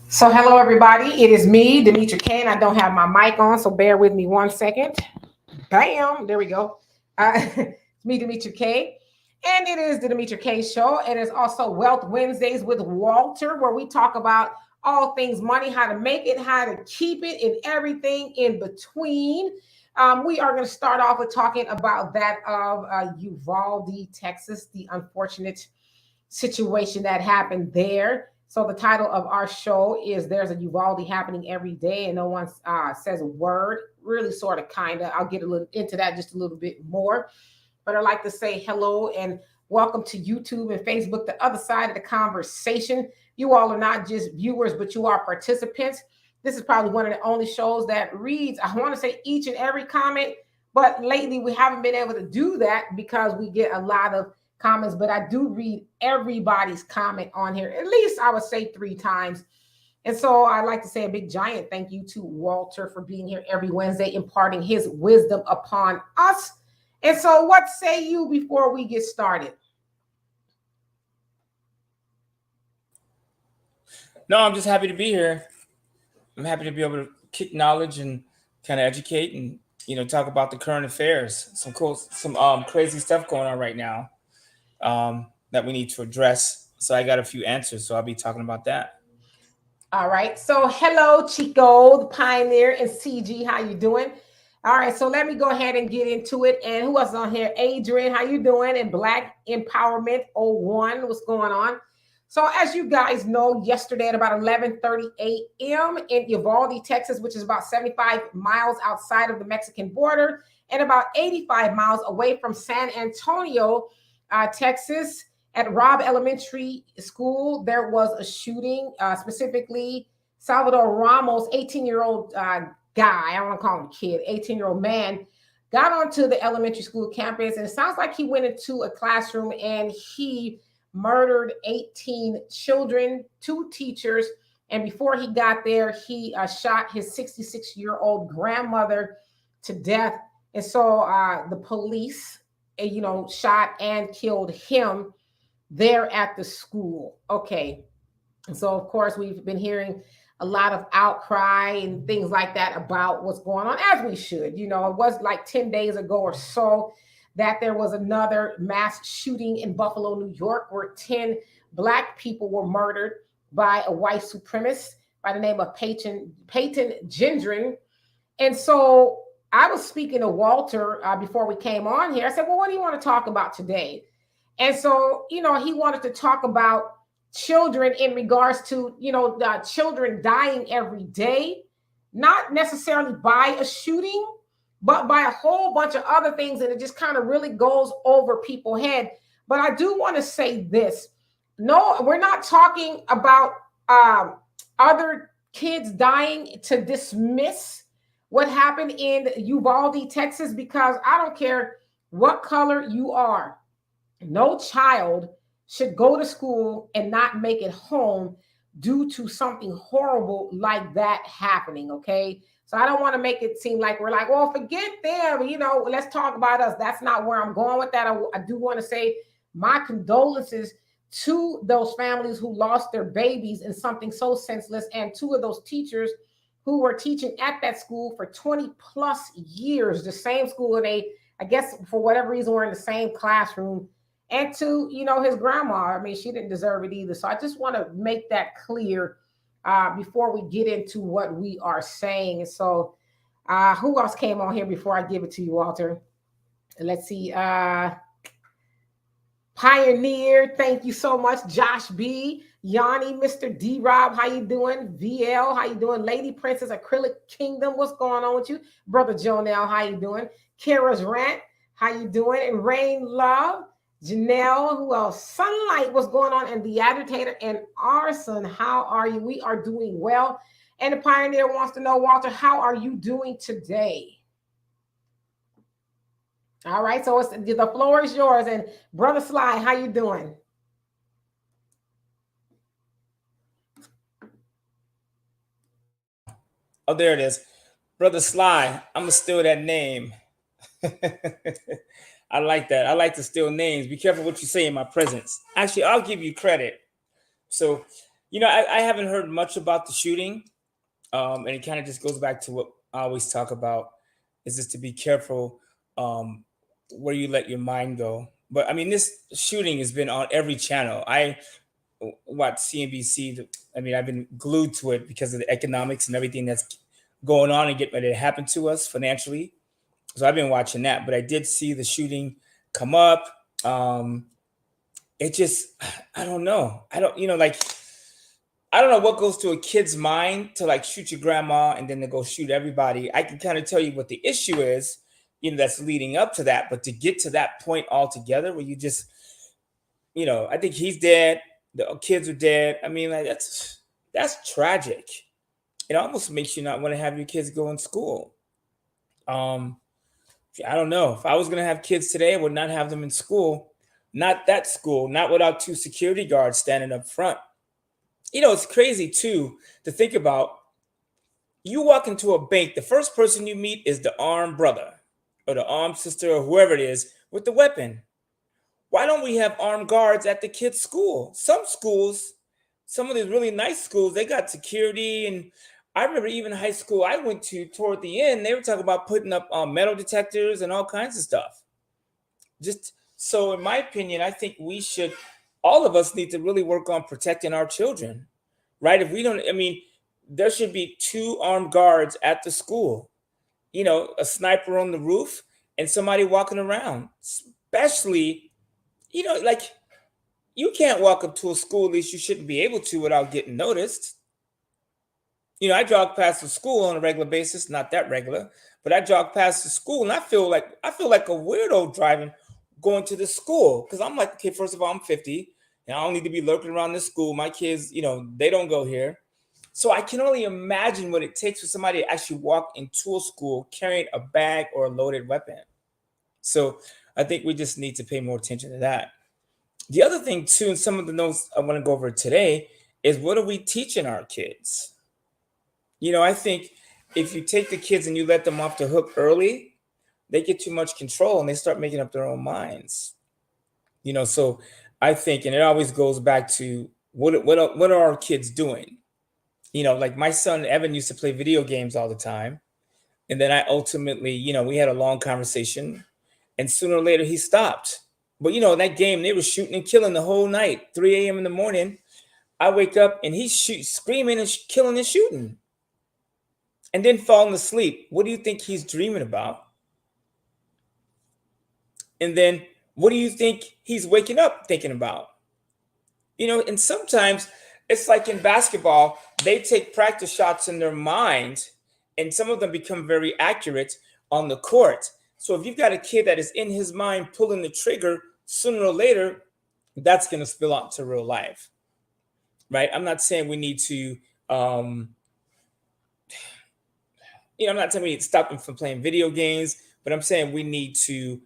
So hello everybody, it is me, Demetra Kane. I don't have my mic on, so bear with me 1 second. Bam, there we go. It's me, Demetra K. And it is the Demetra K Show. It is also Wealth Wednesdays with Walter, where we talk about all things money, how to make it, how to keep it, and everything in between. We are going to start off with talking about that of Uvalde, Texas, the unfortunate situation that happened there. So the title of our show is "There's a Uvalde Happening Every Day," and no one says a word. Really, sort of, kind of. I'll get a little into that just a little bit more. But I'd like to say hello and welcome to YouTube and Facebook, the other side of the conversation. You all are not just viewers, but you are participants. This is probably one of the only shows that reads, I want to say, each and every comment. But lately, we haven't been able to do that because we get a lot of comments, but I do read everybody's comment on here, at least I would say 3 times. And so I'd like to say a big giant thank you to Walter for being here every Wednesday, imparting his wisdom upon us. And so what say you before we get started? No, I'm just happy to be here. I'm happy to be able to kick knowledge and kind of educate and talk about the current affairs. Some cool, some crazy stuff going on right now that we need to address. So I got a few answers. So I'll be talking about that. All right. So hello, Chico, the pioneer, and CG. How you doing? All right. So let me go ahead and get into it. And who else on here? Adrian, how you doing? And Black Empowerment 01, what's going on? So as you guys know, yesterday at about 11:30 a.m. in Uvalde, Texas, which is about 75 miles outside of the Mexican border and about 85 miles away from San Antonio, Texas, at Robb Elementary School, there was a shooting, specifically Salvador Ramos, 18-year-old guy, I don't want to call him a kid, 18-year-old man, got onto the elementary school campus. And it sounds like he went into a classroom and he murdered 18 children, 2 teachers. And before he got there, he shot his 66-year-old grandmother to death. And so the police, shot and killed him there at the school. Okay. And so, of course, we've been hearing a lot of outcry and things like that about what's going on, as we should. It was like 10 days ago or so that there was another mass shooting in Buffalo, New York, where 10 Black people were murdered by a white supremacist by the name of Peyton Gendron. And so I was speaking to Walter before we came on here. I said, well, what do you want to talk about today? And so, he wanted to talk about children in regards to, children dying every day, not necessarily by a shooting, but by a whole bunch of other things. And it just kind of really goes over people's head. But I do want to say this. No, we're not talking about other kids dying to dismiss what happened in Uvalde, Texas, because I don't care what color you are. No child should go to school and not make it home due to something horrible like that happening. Okay. So I don't want to make it seem like we're like, well, forget them, let's talk about us. That's not where I'm going with that. I do want to say my condolences to those families who lost their babies in something so senseless, and 2 of those teachers who were teaching at that school for 20 plus years, the same school, and they, I guess, for whatever reason, were in the same classroom. And to, his grandma, I mean, she didn't deserve it either. So I just want to make that clear before we get into what we are saying. So who else came on here before I give it to you, Walter? Let's see. Pioneer, thank you so much. Josh B, Yanni, Mr. D Rob, how you doing? VL, how you doing? Lady Princess, Acrylic Kingdom, what's going on with you? Brother Jonell, how you doing? Kara's Rant, how you doing? And Rain Love, Janelle, who else? Sunlight, what's going on? And the Agitator and Arson, how are you? We are doing well. And the Pioneer wants to know, Walter, how are you doing today? All right, so the floor is yours. And Brother Sly, how you doing? Oh, there it is. Brother Sly, I'm going to steal that name. I like that. I like to steal names. Be careful what you say in my presence. Actually, I'll give you credit. So I haven't heard much about the shooting, and it kind of just goes back to what I always talk about, is just to be careful um, where you let your mind go. But I mean, this shooting has been on every channel. I watch CNBC. I mean, I've been glued to it because of the economics and everything that's going on and getting ready to happen to us financially. So I've been watching that. But I did see the shooting come up. Um, it just, I don't know. I don't, like, I don't know what goes to a kid's mind to like shoot your grandma and then to go shoot everybody. I can kind of tell you what the issue is, that's leading up to that. But to get to that point altogether where you just, I think he's dead. The kids are dead. I mean, like that's tragic. It almost makes you not want to have your kids go in school. Um, I don't know. If I was gonna have kids today, I would not have them in school. Not that school. Not without two security guards standing up front. It's crazy too to think about. You walk into a bank, the first person you meet is the armed brother or the armed sister or whoever it is with the weapon. Why don't we have armed guards at the kids' school? Some schools, some of these really nice schools, they got security. And I remember even high school I went to toward the end, they were talking about putting up metal detectors and all kinds of stuff. Just so, in my opinion, I think all of us need to really work on protecting our children, right? If we don't, I mean, there should be two armed guards at the school, a sniper on the roof and somebody walking around, especially, like you can't walk up to a school, at least you shouldn't be able to without getting noticed. I jog past the school on a regular basis, not that regular, but I jog past the school and I feel like a weirdo driving, going to the school. Because I'm like, okay, first of all, I'm 50 and I don't need to be lurking around this school. My kids, they don't go here. So I can only imagine what it takes for somebody to actually walk into a school carrying a bag or a loaded weapon. So I think we just need to pay more attention to that. The other thing too, and some of the notes I want to go over today, is what are we teaching our kids? I think if you take the kids and you let them off the hook early, they get too much control and they start making up their own minds. So I think, and it always goes back to what are our kids doing? Like my son Evan used to play video games all the time. And then I ultimately, we had a long conversation and sooner or later he stopped. But in that game, they were shooting and killing the whole night, 3 a.m. in the morning. I wake up and he's screaming and killing and shooting. And then falling asleep. What do you think he's dreaming about? And then what do you think he's waking up thinking about? And sometimes it's like in basketball, they take practice shots in their mind and some of them become very accurate on the court. So if you've got a kid that is in his mind pulling the trigger, sooner or later, that's going to spill out to real life, right? I'm not saying we need to, I'm not saying we need to stop them from playing video games, but I'm saying we need to,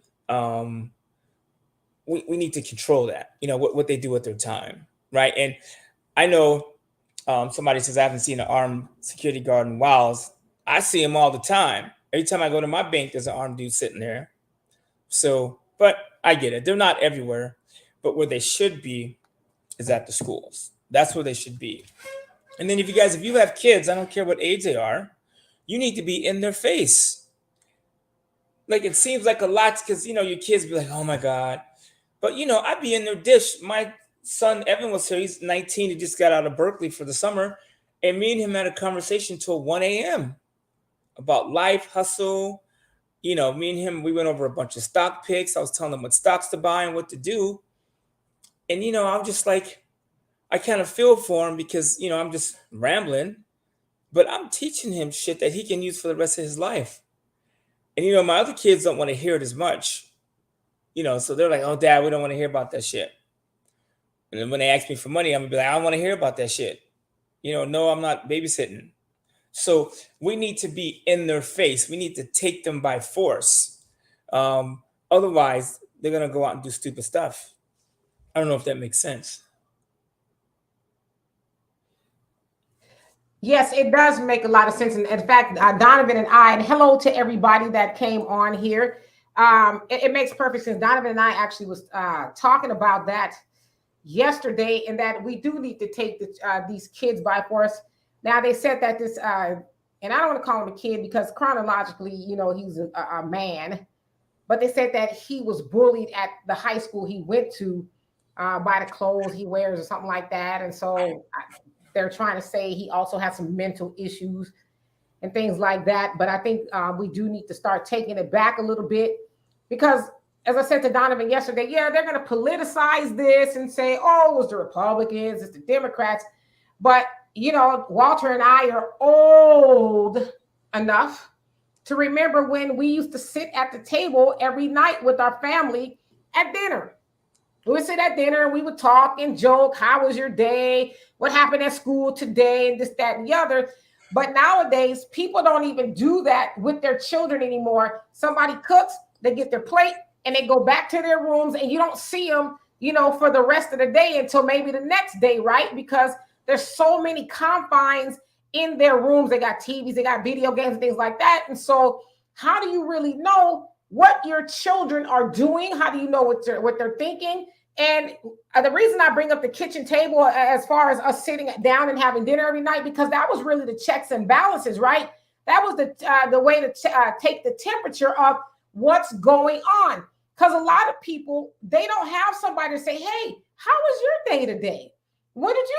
we need to control that, what they do with their time, right? And I know somebody says I haven't seen an armed security guard in Wiles. I see him all the time. Every time I go to my bank, there's an armed dude sitting there. So, but I get it. They're not everywhere, but where they should be is at the schools. That's where they should be. And then if you have kids, I don't care what age they are, you need to be in their face. Like it seems like a lot because, your kids be like, oh my God. But, I'd be in their dish. My son, Evan, was here. He's 19. He just got out of Berkeley for the summer. And me and him had a conversation till 1 a.m. about life, hustle. Me and him, we went over a bunch of stock picks. I was telling him what stocks to buy and what to do. And, I'm just like, I kind of feel for him because, I'm just rambling. But I'm teaching him shit that he can use for the rest of his life. And, my other kids don't want to hear it as much. So they're like, oh, Dad, we don't want to hear about that shit. And then when they ask me for money, I'm going to be like, I don't want to hear about that shit. No, I'm not babysitting. So we need to be in their face. We need to take them by force. Otherwise, they're going to go out and do stupid stuff. I don't know if that makes sense. Yes, it does make a lot of sense. And in fact, Donovan and I, and hello to everybody that came on here. It makes perfect sense. Donovan and I actually was talking about that yesterday, and that we do need to take these kids by force. Now they said that this, and I don't want to call him a kid because chronologically, he's a man, but they said that he was bullied at the high school he went to by the clothes he wears or something like that, and so they're trying to say he also has some mental issues and things like that. But I think we do need to start taking it back a little bit because, as I said to Donovan yesterday, yeah, they're going to politicize this and say, oh, it was the Republicans, it's the Democrats. But, Walter and I are old enough to remember when we used to sit at the table every night with our family at dinner. We would sit at dinner and we would talk and joke. How was your day? What happened at school today? And this, that, and the other. But nowadays, people don't even do that with their children anymore. Somebody cooks, they get their plate, and they go back to their rooms, and you don't see them, for the rest of the day until maybe the next day, right? Because there's so many confines in their rooms. They got TVs, they got video games, and things like that. And so how do you really know what your children are doing? How do you know what they're thinking? And the reason I bring up the kitchen table as far as us sitting down and having dinner every night, because that was really the checks and balances, right? That was the way to take the temperature of what's going on. Because a lot of people, they don't have somebody to say, hey, how was your day today? What did you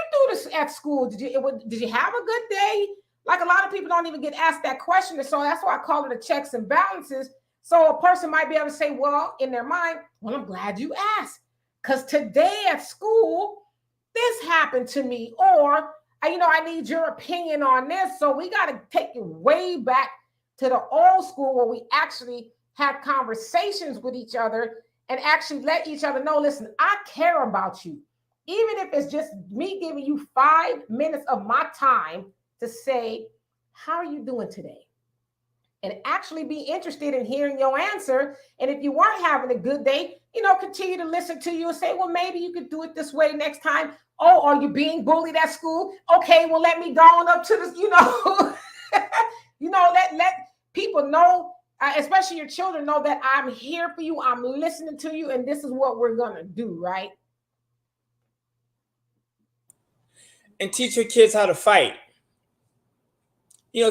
do at school? Did you have a good day? Like, a lot of people don't even get asked that question. And so that's why I call it a checks and balances. So a person might be able to say, well, in their mind, well, I'm glad you asked. Because today at school, this happened to me. Or, I need your opinion on this. So we got to take it way back to the old school where we actually have conversations with each other and actually let each other know, listen, I care about you. Even if it's just me giving you 5 minutes of my time to say, how are you doing today? And actually be interested in hearing your answer. And if you weren't having a good day, continue to listen to you and say, well, maybe you could do it this way next time. Oh, are you being bullied at school? Okay, well, let me go on up to this, let people know, especially your children, know that I'm here for you. I'm listening to you. And this is what we're going to do, right? And teach your kids how to fight.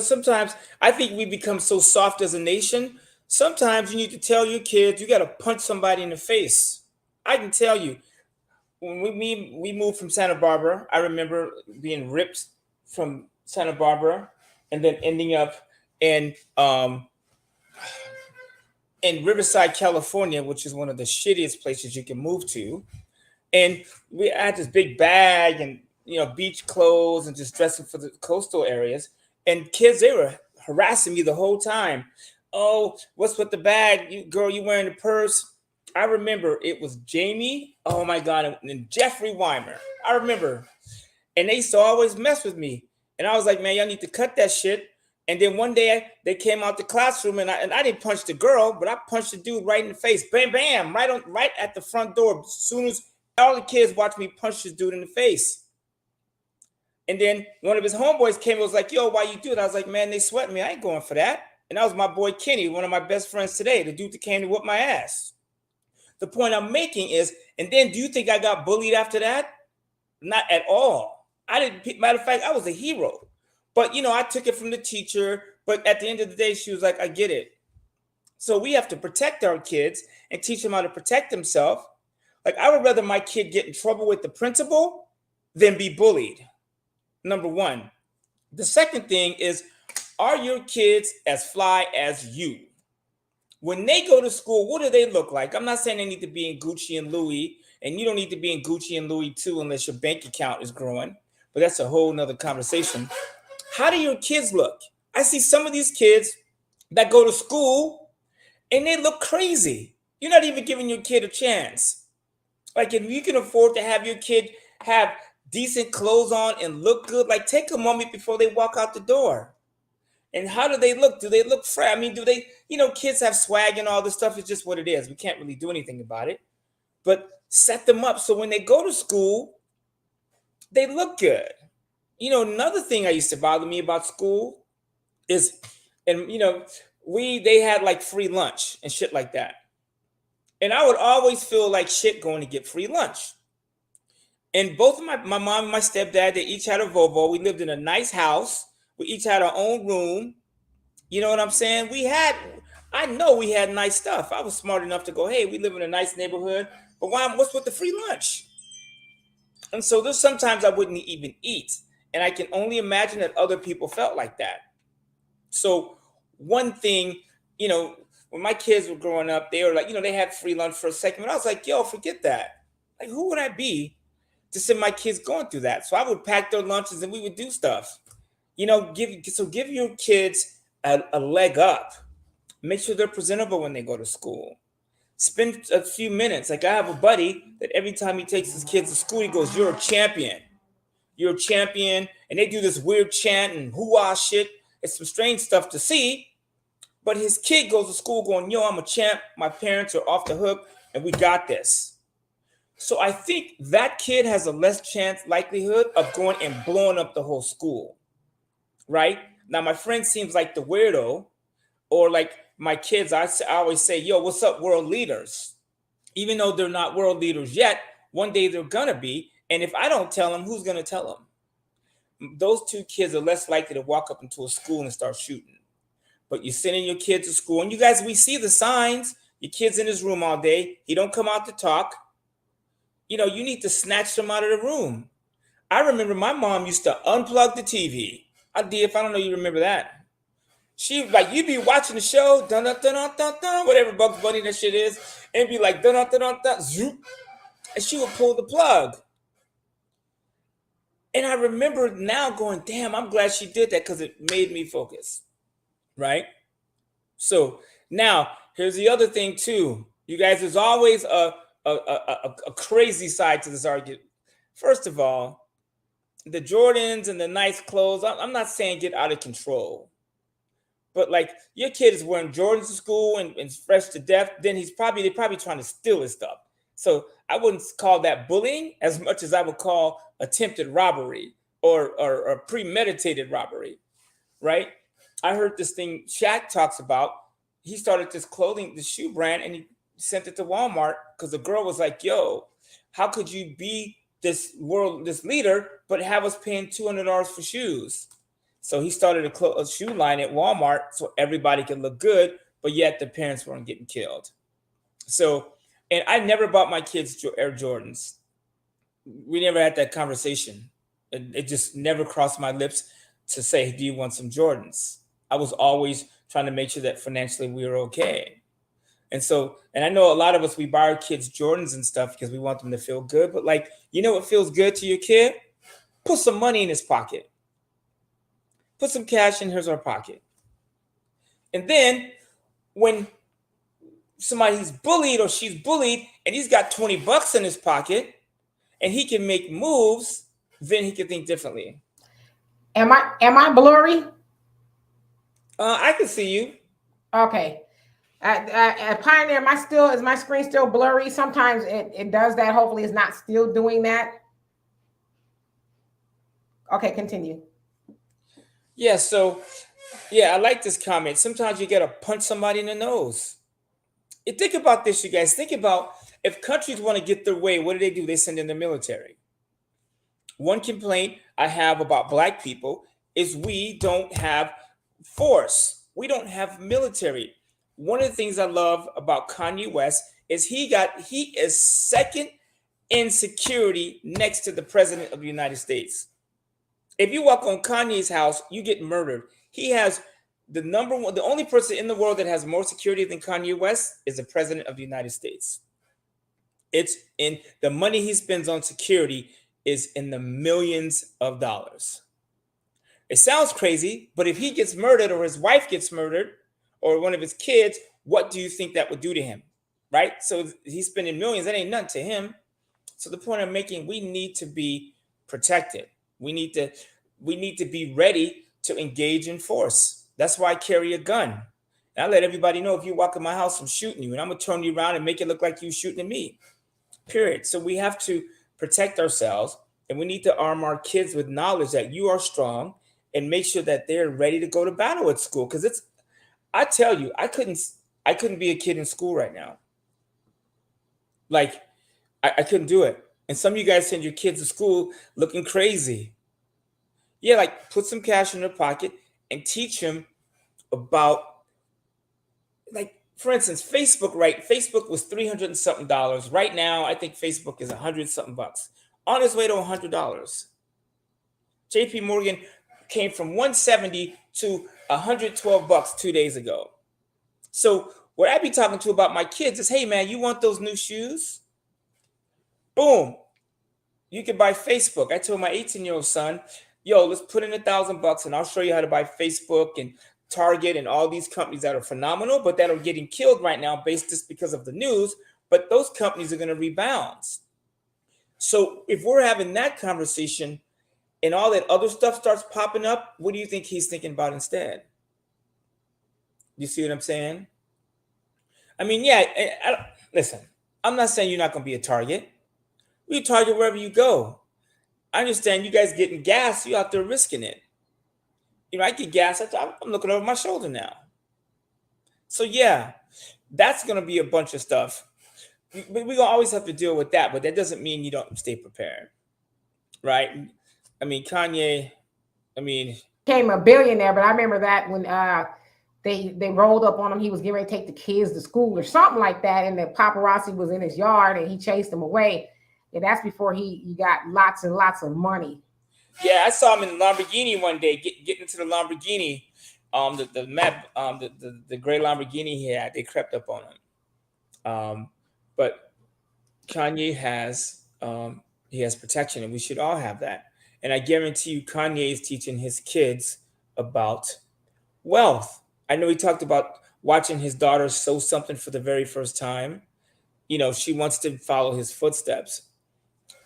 Sometimes I think we become so soft as a nation. Sometimes you need to tell your kids, you got to punch somebody in the face. I can tell you, when we moved from Santa Barbara, I remember being ripped from Santa Barbara and then ending up in Riverside, California, which is one of the shittiest places you can move to. And we had this big bag and beach clothes and just dressing for the coastal areas. And kids, they were harassing me the whole time. Oh, what's with the bag? You wearing the purse? I remember it was Jamie, oh my God, and Jeffrey Weimer. I remember. And they used to always mess with me. And I was like, man, y'all need to cut that shit. And then one day they came out the classroom and I didn't punch the girl, but I punched the dude right in the face. Bam, bam, right at the front door. As soon as all the kids watched me punch this dude in the face. And then one of his homeboys came and was like, yo, why you do it? I was like, man, they sweat me. I ain't going for that. And that was my boy Kenny, one of my best friends today, the dude that came to whoop my ass. The point I'm making is, and then do you think I got bullied after that? Not at all. I didn't, matter of fact, I was a hero. But, I took it from the teacher. But at the end of the day, she was like, I get it. So we have to protect our kids and teach them how to protect themselves. Like, I would rather my kid get in trouble with the principal than be bullied. Number one. The second thing is, are your kids as fly as you? When they go to school, what do they look like? I'm not saying they need to be in Gucci and Louis, and you don't need to be in Gucci and Louis too unless your bank account is growing. But that's a whole nother conversation. How do your kids look? I see some of these kids that go to school and they look crazy. You're not even giving your kid a chance. Like, if you can afford to have your kid have decent clothes on and look good, like, take a moment before they walk out the door. And how do they look? Do they look fresh? I mean, do they, kids have swag and all this stuff. It's just what it is. We can't really do anything about it. But set them up so when they go to school, they look good. Another thing that used to bother me about school is, and they had like free lunch and shit like that. And I would always feel like shit going to get free lunch. And both of my mom and my stepdad, they each had a Volvo. We lived in a nice house. We each had our own room. You know what I'm saying? I know we had nice stuff. I was smart enough to go, hey, we live in a nice neighborhood, but what's with the free lunch? And so there's sometimes I wouldn't even eat. And I can only imagine that other people felt like that. So one thing, you know, when my kids were growing up, they were like, they had free lunch for a second. But I was like, yo, forget that. Like, who would I be to send my kids going through that? So I would pack their lunches and we would do stuff. Give your kids a leg up. Make sure they're presentable when they go to school. Spend a few minutes. Like, I have a buddy that every time he takes his kids to school, he goes, "You're a champion. You're a champion." And they do this weird chant and hoo-ah shit. It's some strange stuff to see. But his kid goes to school going, "Yo, I'm a champ. My parents are off the hook and we got this." So I think that kid has a less chance likelihood of going and blowing up the whole school. Right? Now, my friend seems like the weirdo, or like my kids, I always say, "Yo, what's up, world leaders?" Even though they're not world leaders yet, one day they're gonna be. And if I don't tell them, who's gonna tell them? Those two kids are less likely to walk up into a school and start shooting. But you're sending your kids to school, and you guys, we see the signs. Your kid's in his room all day. He don't come out to talk. You need to snatch them out of the room. I remember my mom used to unplug the TV. If I don't know, you remember that. She like, you'd be watching the show, dun dun dun dun dun dun, whatever Bugs Bunny that shit is, and be like dun dun dun dun dun, zoop, and she would pull the plug. And I remember now going, damn, I'm glad she did that because it made me focus, right? So now here's the other thing too, you guys. There's always a crazy side to this argument. First of all, the Jordans and the nice clothes, I'm not saying get out of control. But like, your kid is wearing Jordans to school and fresh to death, then they're probably trying to steal his stuff. So I wouldn't call that bullying as much as I would call attempted robbery or premeditated robbery, right? I heard this thing Shaq talks about. He started this shoe brand, and he sent it to Walmart because the girl was like, "Yo, how could you be this leader, but have us paying $200 for shoes?" So he started a shoe line at Walmart so everybody could look good, but yet the parents weren't getting killed. So, and I never bought my kids Air Jordans. We never had that conversation. It just never crossed my lips to say, "Do you want some Jordans?" I was always trying to make sure that financially we were okay. And I know a lot of us, we buy our kids Jordans and stuff because we want them to feel good. But like, what feels good to your kid? Put some money in his pocket. Put some cash in his or her pocket. And then when somebody's bullied or she's bullied and he's got $20 in his pocket and he can make moves, then he can think differently. Am I blurry? I can see you. Okay. At Pioneer, is my screen still blurry? Sometimes it does that. Hopefully it's not still doing that. Okay, continue. Yeah, so I like this comment. Sometimes you gotta punch somebody in the nose. And think about this, you guys. Think about if countries want to get their way, what do? They send in the military. One complaint I have about Black people is we don't have force. We don't have military. One of the things I love about Kanye West is he is second in security next to the president of the United States. If you walk on Kanye's house, you get murdered. He has the only person in the world that has more security than Kanye West is the president of the United States. It's in the money he spends on security is in the millions of dollars. It sounds crazy, but if he gets murdered or his wife gets murdered or one of his kids, what do you think that would do to him? Right? So he's spending millions. That ain't nothing to him. So the point I'm making, we need to be protected. We need to be ready to engage in force. That's why I carry a gun. And I let everybody know, if you walk in my house, I'm shooting you, and I'm gonna turn you around and make it look like you shooting at me. Period. So we have to protect ourselves, and we need to arm our kids with knowledge that you are strong, and make sure that they're ready to go to battle at school. Because I tell you, I couldn't be a kid in school right now. Like, I couldn't do it. And some of you guys send your kids to school looking crazy. Yeah, like put some cash in their pocket and teach them about, like, for instance, Facebook, right? Facebook was 300 and something dollars. Right now, I think Facebook is 100 something bucks. On its way to $100. JP Morgan came from 170 to 112 bucks 2 days ago. So what I be talking to about my kids is, hey man, you want those new shoes? Boom. You can buy Facebook. I told my 18-year-old son, yo, let's put in $1,000 and I'll show you how to buy Facebook and Target and all these companies that are phenomenal, but that are getting killed right now based just because of the news. But those companies are going to rebound. So if we're having that conversation and all that other stuff starts popping up, what do you think he's thinking about instead? You see what I'm saying? I mean, yeah, listen, I'm not saying you're not going to be a target. You target wherever you go. I understand you guys getting gas, you out there risking it. You know, I get gas, I'm looking over my shoulder now. So yeah, that's going to be a bunch of stuff. We're going to always have to deal with that, but that doesn't mean you don't stay prepared, right? I mean, Kanye, became a billionaire, but I remember that when they rolled up on him, he was getting ready to take the kids to school or something like that, and the paparazzi was in his yard and he chased them away. And that's before he got lots and lots of money. Yeah, I saw him in the Lamborghini one day, getting into the Lamborghini, the gray Lamborghini he had. They crept up on him. But Kanye has he has protection, and we should all have that. And I guarantee you, Kanye is teaching his kids about wealth. I know he talked about watching his daughter sew something for the very first time. You know, she wants to follow his footsteps.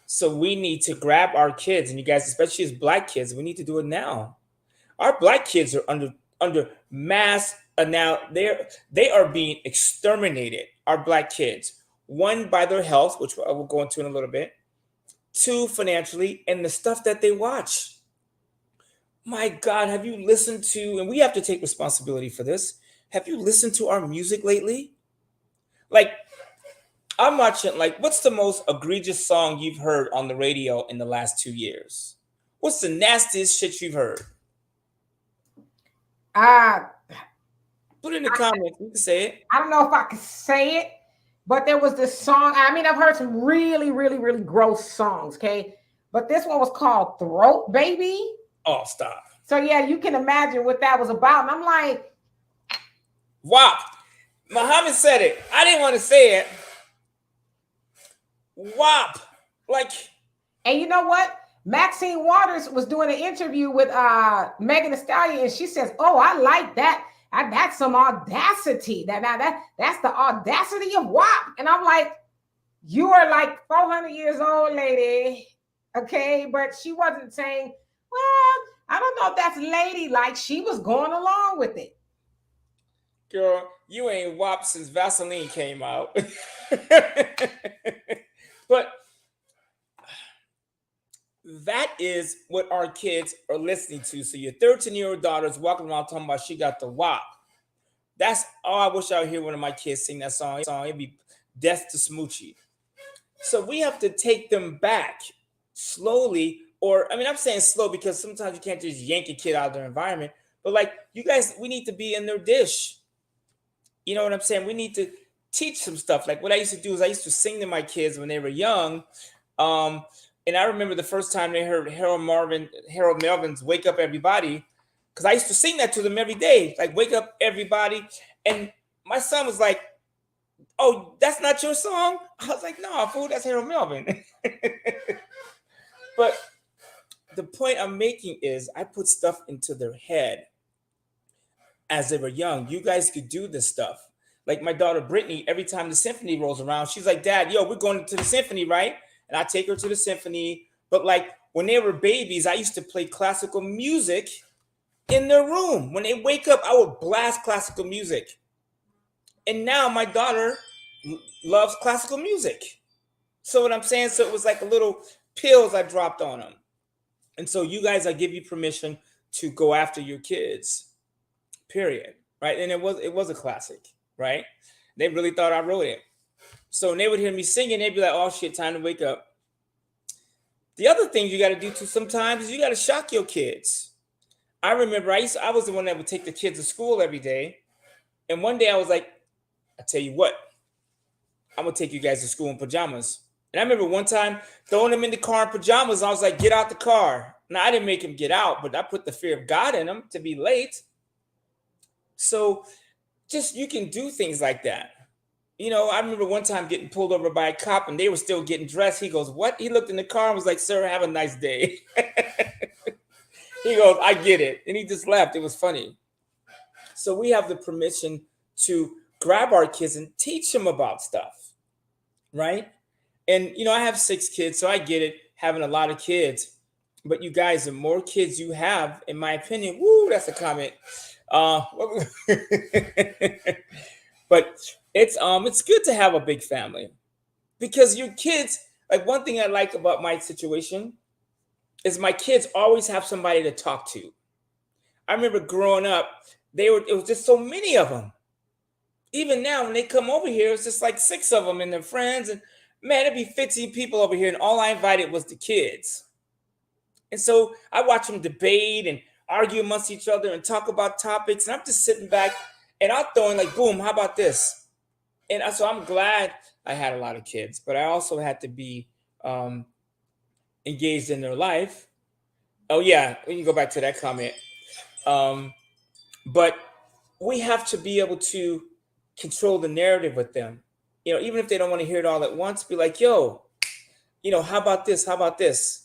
So we need to grab our kids, and you guys, especially as Black kids, we need to do it now. Our Black kids are under mass now. They are being exterminated. Our Black kids, one, by their health, which I will go into in a little bit. Two, financially, and the stuff that they watch. My God, have you listened to? And we have to take responsibility for this. Have you listened to our music lately? Like, I'm watching, like, what's the most egregious song you've heard on the radio in the last 2 years? What's the nastiest shit you've heard? Put it in the comments. You can say it. I don't know if I can say it, but there was this song. I mean, I've heard some really, really, really gross songs, okay? But this one was called Throat Baby. Oh, stop. So, yeah, you can imagine what that was about. And I'm like, WAP. Muhammad said it. I didn't want to say it. WAP. Like. And you know what? Maxine Waters was doing an interview with Megan Thee Stallion, and she says, oh, I like that. That's some audacity. That's the audacity of WAP. And I'm like, you are like 400 years old, lady. Okay. But she wasn't saying, well, I don't know if that's ladylike. She was going along with it. Girl, you ain't WAP since Vaseline came out. But that is what our kids are listening to. So your 13-year-old daughter is walking around talking about she got the WAP. That's all. I wish I would hear one of my kids sing that song. It'd be Death to Smoochie. So we have to take them back slowly. Or, I mean, I'm saying slow because sometimes you can't just yank a kid out of their environment. But like, you guys, we need to be in their dish. You know what I'm saying? We need to teach some stuff. Like what I used to do is I used to sing to my kids when they were young. And I remember the first time they heard Harold Melvin's Wake Up Everybody, because I used to sing that to them every day, like Wake Up Everybody. And my son was like, oh, that's not your song? I was like, no, fool, that's Harold Melvin. But the point I'm making is I put stuff into their head as they were young. You guys could do this stuff. Like my daughter Brittany, every time the symphony rolls around, she's like, Dad, yo, we're going to the symphony, right? And I take her to the symphony. But like when they were babies, I used to play classical music in their room. When they wake up, I would blast classical music. And now my daughter loves classical music. So what I'm saying, so it was like a little pills I dropped on them. And so you guys, I give you permission to go after your kids, period. Right? And it was a classic, right? They really thought I wrote it. So when they would hear me singing, they'd be like, oh shit, time to wake up. The other thing you got to do too sometimes is you got to shock your kids. I remember I was the one that would take the kids to school every day. And one day I was like, I tell you what, I'm going to take you guys to school in pajamas. And I remember one time throwing them in the car in pajamas. I was like, get out the car. Now, I didn't make him get out, but I put the fear of God in him to be late. So just you can do things like that. I remember one time getting pulled over by a cop and they were still getting dressed. He goes, what? He looked in the car and was like, sir, have a nice day. He goes, I get it. And he just left. It was funny. So we have the permission to grab our kids and teach them about stuff, right? And, I have 6 kids, so I get it, having a lot of kids. But you guys, the more kids you have, in my opinion, woo, that's a comment. But it's good to have a big family because your kids, like one thing I like about my situation is my kids always have somebody to talk to. I remember growing up, it was just so many of them. Even now, when they come over here, it's just like 6 of them and their friends. And man, it'd be 15 people over here, and all I invited was the kids. And so I watch them debate and argue amongst each other and talk about topics. And I'm just sitting back and I'll throw in like, boom, how about this? And so I'm glad I had a lot of kids, but I also had to be engaged in their life. Oh, yeah, we can go back to that comment. But we have to be able to control the narrative with them. Even if they don't want to hear it all at once, be like, yo, how about this? How about this?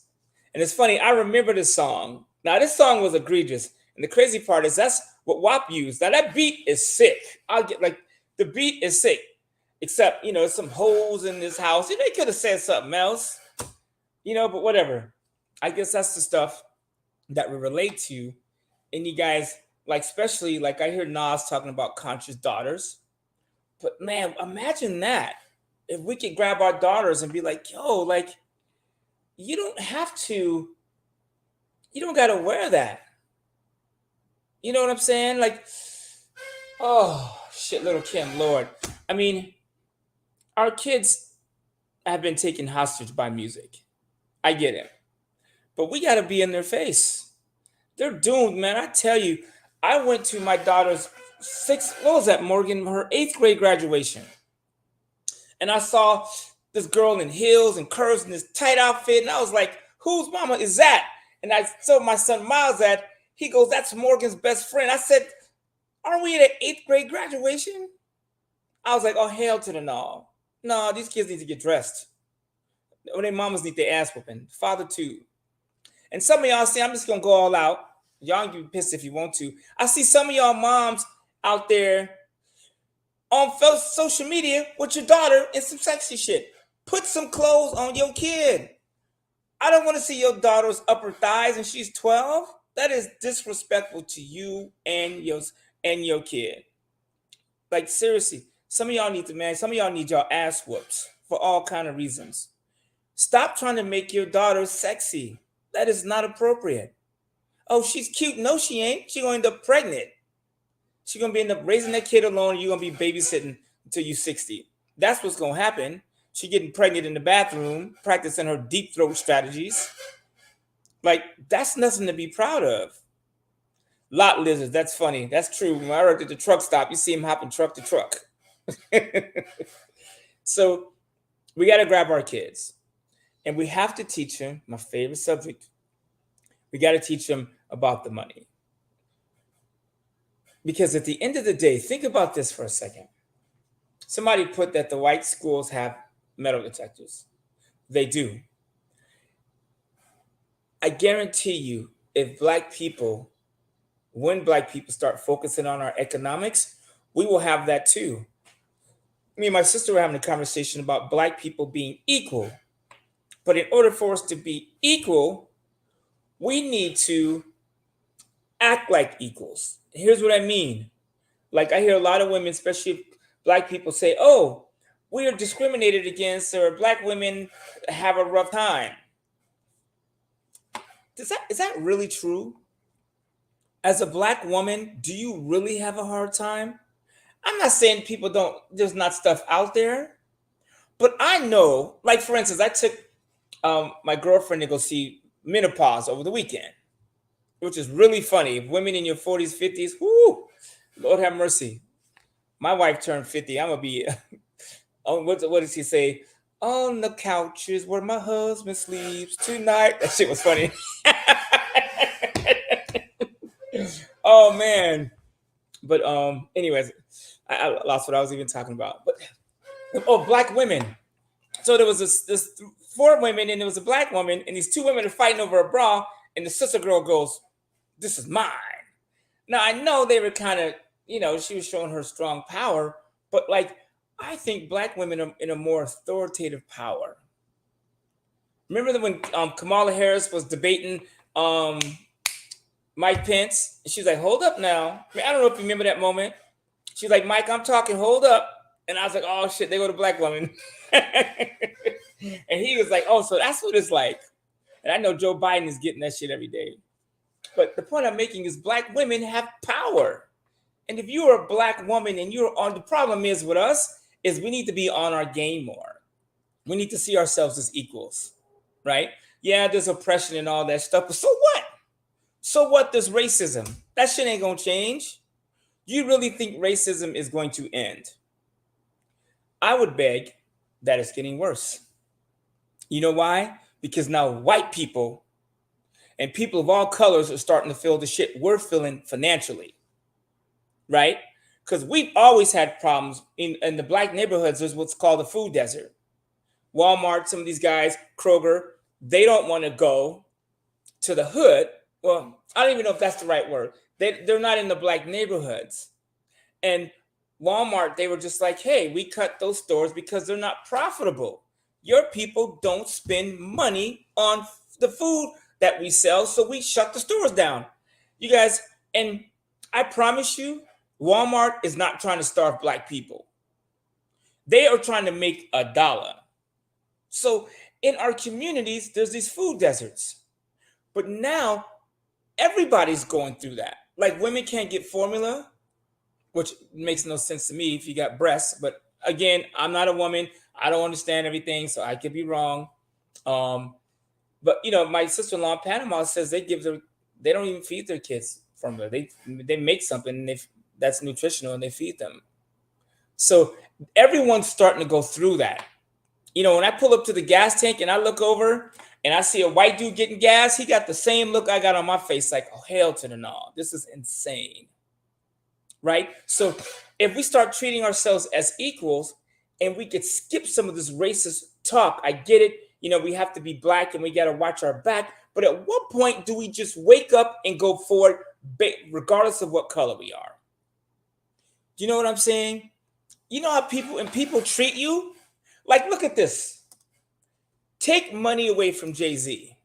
And it's funny, I remember this song. Now, this song was egregious. And the crazy part is that's what WAP used. Now, that beat is sick. I'll get like, the beat is sick. Except, there's some holes in this house. They could have said something else, but whatever. I guess that's the stuff that we relate to. And you guys, like, especially, like, I hear Nas talking about conscious daughters. But, man, imagine that. If we could grab our daughters and be like, yo, like, you don't got to wear that. You know what I'm saying? Like, oh, shit, little Kim, Lord. I mean, our kids have been taken hostage by music. I get it. But we got to be in their face. They're doomed, man. I tell you, I went to my daughter's Morgan? Her 8th grade graduation. And I saw this girl in heels and curves in this tight outfit. And I was like, whose mama is that? And I saw my son Miles that. He goes, that's Morgan's best friend. I said, aren't we at an 8th grade graduation? I was like, oh, hell to the no. No, these kids need to get dressed. Or their mamas need their ass whooping. Father too. And some of y'all say, I'm just going to go all out. Y'all can be pissed if you want to. I see some of y'all moms out there on social media with your daughter in some sexy shit. Put some clothes on your kid. I don't want to see your daughter's upper thighs and she's 12. That is disrespectful to you and your kid. Like, seriously, some of y'all need your ass whoops for all kind of reasons. Stop trying to make your daughter sexy. That is not appropriate. Oh, she's cute. No, she ain't. She's going to end up pregnant. She's going to end up raising that kid alone. And you're going to be babysitting until you're 60. That's what's going to happen. She's getting pregnant in the bathroom, practicing her deep throat strategies. Like, that's nothing to be proud of. Lot lizards, that's funny. That's true. When I worked at the truck stop, you see him hopping truck to truck. So we got to grab our kids. And we have to teach them, my favorite subject, we got to teach them about the money. Because at the end of the day, think about this for a second. Somebody put that the white schools have metal detectors. They do. I guarantee you, when black people start focusing on our economics, we will have that too. Me and my sister were having a conversation about black people being equal. But in order for us to be equal, we need to act like equals. Here's what I mean. Like, I hear a lot of women, especially black people, say, oh, we are discriminated against, or black women have a rough time. Is that really true? As a black woman, do you really have a hard time? I'm not saying there's not stuff out there, but I know, like, for instance, I took my girlfriend to go see Menopause over the weekend, which is really funny. If women in your 40s, 50s, whoo, Lord have mercy. My wife turned 50. I'm gonna be. Oh, what does he say? On the couches where my husband sleeps tonight. That shit was funny. Oh man. But anyways, I lost what I was even talking about. But oh, black women. So there was this four women, and there was a black woman, and these two women are fighting over a bra, and the sister girl goes, "This is mine." Now I know they were kind of, she was showing her strong power, but like I think black women are in a more authoritative power. Remember when Kamala Harris was debating um, Mike Pence, and she was like, "Hold up now." I mean, I don't know if you remember that moment. She's like, "Mike, I'm talking. Hold up." And I was like, "Oh shit, they go to black women." And he was like, "Oh, so that's what it's like." And I know Joe Biden is getting that shit every day. But the point I'm making is black women have power. And if you're a black woman and you're on, the problem is with us is we need to be on our game more. We need to see ourselves as equals, right? Yeah, there's oppression and all that stuff, but so what? So what? There's racism. That shit ain't gonna change. You really think racism is going to end? I would beg that it's getting worse. You know why? Because now white people and people of all colors are starting to feel the shit we're feeling financially, right? Because we've always had problems in the black neighborhoods. There's what's called the food desert. Walmart, some of these guys, Kroger, they don't want to go to the hood. Well, I don't even know if that's the right word. They're not in the black neighborhoods. And Walmart, they were just like, hey, we cut those stores because they're not profitable. Your people don't spend money on the food that we sell, so we shut the stores down. You guys, and I promise you, Walmart is not trying to starve black people. They are trying to make a dollar. So in our communities, there's these food deserts. But now everybody's going through that. Like women can't get formula, which makes no sense to me if you got breasts. But again, I'm not a woman. I don't understand everything, so I could be wrong. But my sister-in-law in Panama says they don't even feed their kids formula. They make something and that's nutritional and they feed them. So everyone's starting to go through that. When I pull up to the gas tank and I look over and I see a white dude getting gas, he got the same look I got on my face, like, oh, hell to the no. This is insane. Right? So if we start treating ourselves as equals and we could skip some of this racist talk, I get it. We have to be black and we got to watch our back. But at what point do we just wake up and go forward regardless of what color we are? Do you know what I'm saying? You know how people treat you? Like, look at this. Take money away from Jay-Z.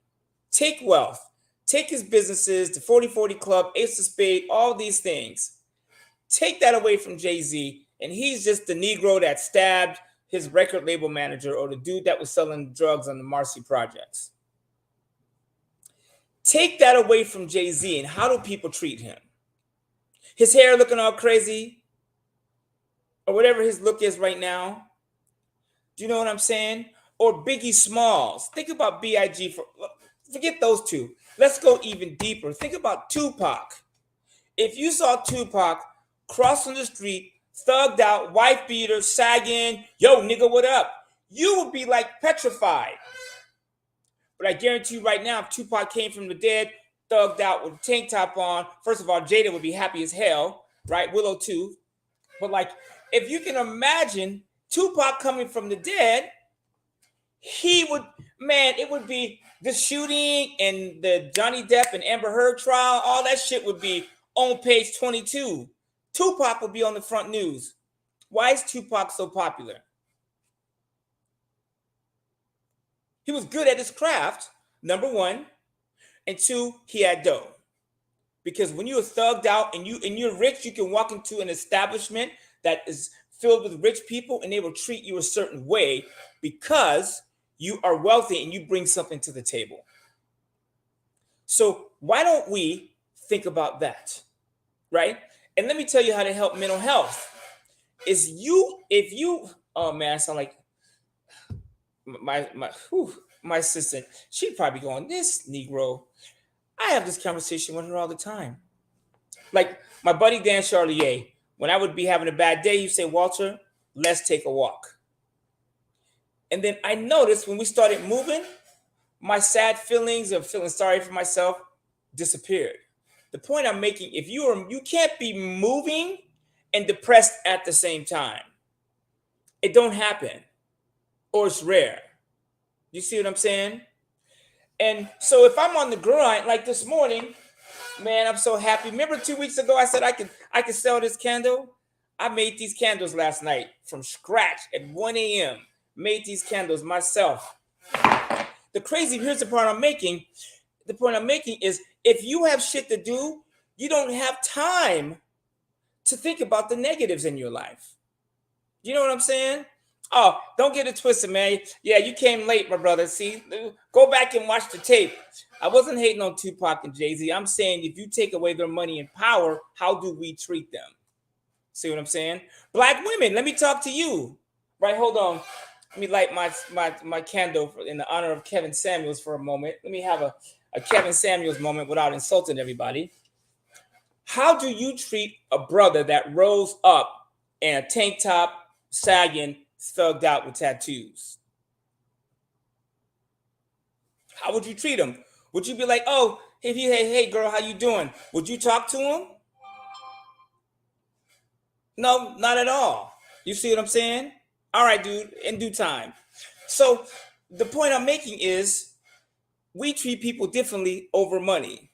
Take wealth. Take his businesses, the 40/40 Club, Ace of Spades, all these things. Take that away from Jay-Z, and he's just the Negro that stabbed his record label manager or the dude that was selling drugs on the Marcy projects. Take that away from Jay-Z, and how do people treat him? His hair looking all crazy, or whatever his look is right now. Do you know what I'm saying? Or Biggie Smalls. Think about B.I.G. Forget those two. Let's go even deeper. Think about Tupac. If you saw Tupac crossing the street, thugged out, wife beater, sagging, yo, nigga, what up? You would be like petrified. But I guarantee you right now, if Tupac came from the dead, thugged out with a tank top on, first of all, Jada would be happy as hell, right? Willow too. But like, if you can imagine Tupac coming from the dead, it would be the shooting and the Johnny Depp and Amber Heard trial, all that shit would be on page 22. Tupac would be on the front news. Why is Tupac so popular? He was good at his craft, number one, and two, he had dough. Because when you're thugged out and you're rich, you can walk into an establishment that is filled with rich people and they will treat you a certain way because you are wealthy and you bring something to the table. So why don't we think about that, right? And let me tell you how to help mental health. Oh man, I sound like my my assistant, she'd probably be going, this Negro, I have this conversation with her all the time. Like my buddy Dan Charlier, when I would be having a bad day, he'd say, Walter, let's take a walk. And then I noticed when we started moving, my sad feelings of feeling sorry for myself disappeared. The point I'm making, if you can't be moving and depressed at the same time. It don't happen, or it's rare. You see what I'm saying? And so if I'm on the grind, like this morning, man, I'm so happy. Remember 2 weeks ago, I said I could sell this candle. I made these candles last night from scratch at 1 a.m. Made these candles myself. Here's the point I'm making. The point I'm making is if you have shit to do, you don't have time to think about the negatives in your life. You know what I'm saying? Oh, don't get it twisted, man. Yeah, you came late, my brother. See, go back and watch the tape. I wasn't hating on Tupac and Jay-Z. I'm saying if you take away their money and power, how do we treat them? See what I'm saying? Black women, let me talk to you. Right, hold on. Let me light my candle in the honor of Kevin Samuels for a moment. Let me have a Kevin Samuels moment without insulting everybody. How do you treat a brother that rose up in a tank top, sagging, thugged out with tattoos? How would you treat him? Would you be like, oh, hey, girl, how you doing? Would you talk to him? No, not at all. You see what I'm saying? All right, dude, in due time. So the point I'm making is we treat people differently over money.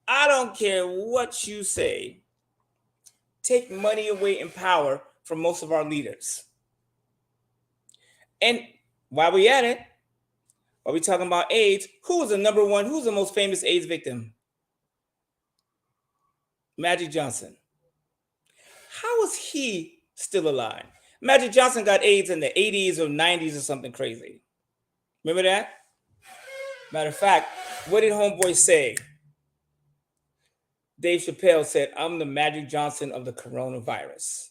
I don't care what you say. Take money away and power from most of our leaders. And while we at it, while we talking about AIDS, who's the most famous AIDS victim? Magic Johnson. How is he still alive? Magic Johnson got AIDS in the 80s or 90s or something crazy. Remember that? Matter of fact, what did Homeboy say? Dave Chappelle said, I'm the Magic Johnson of the coronavirus.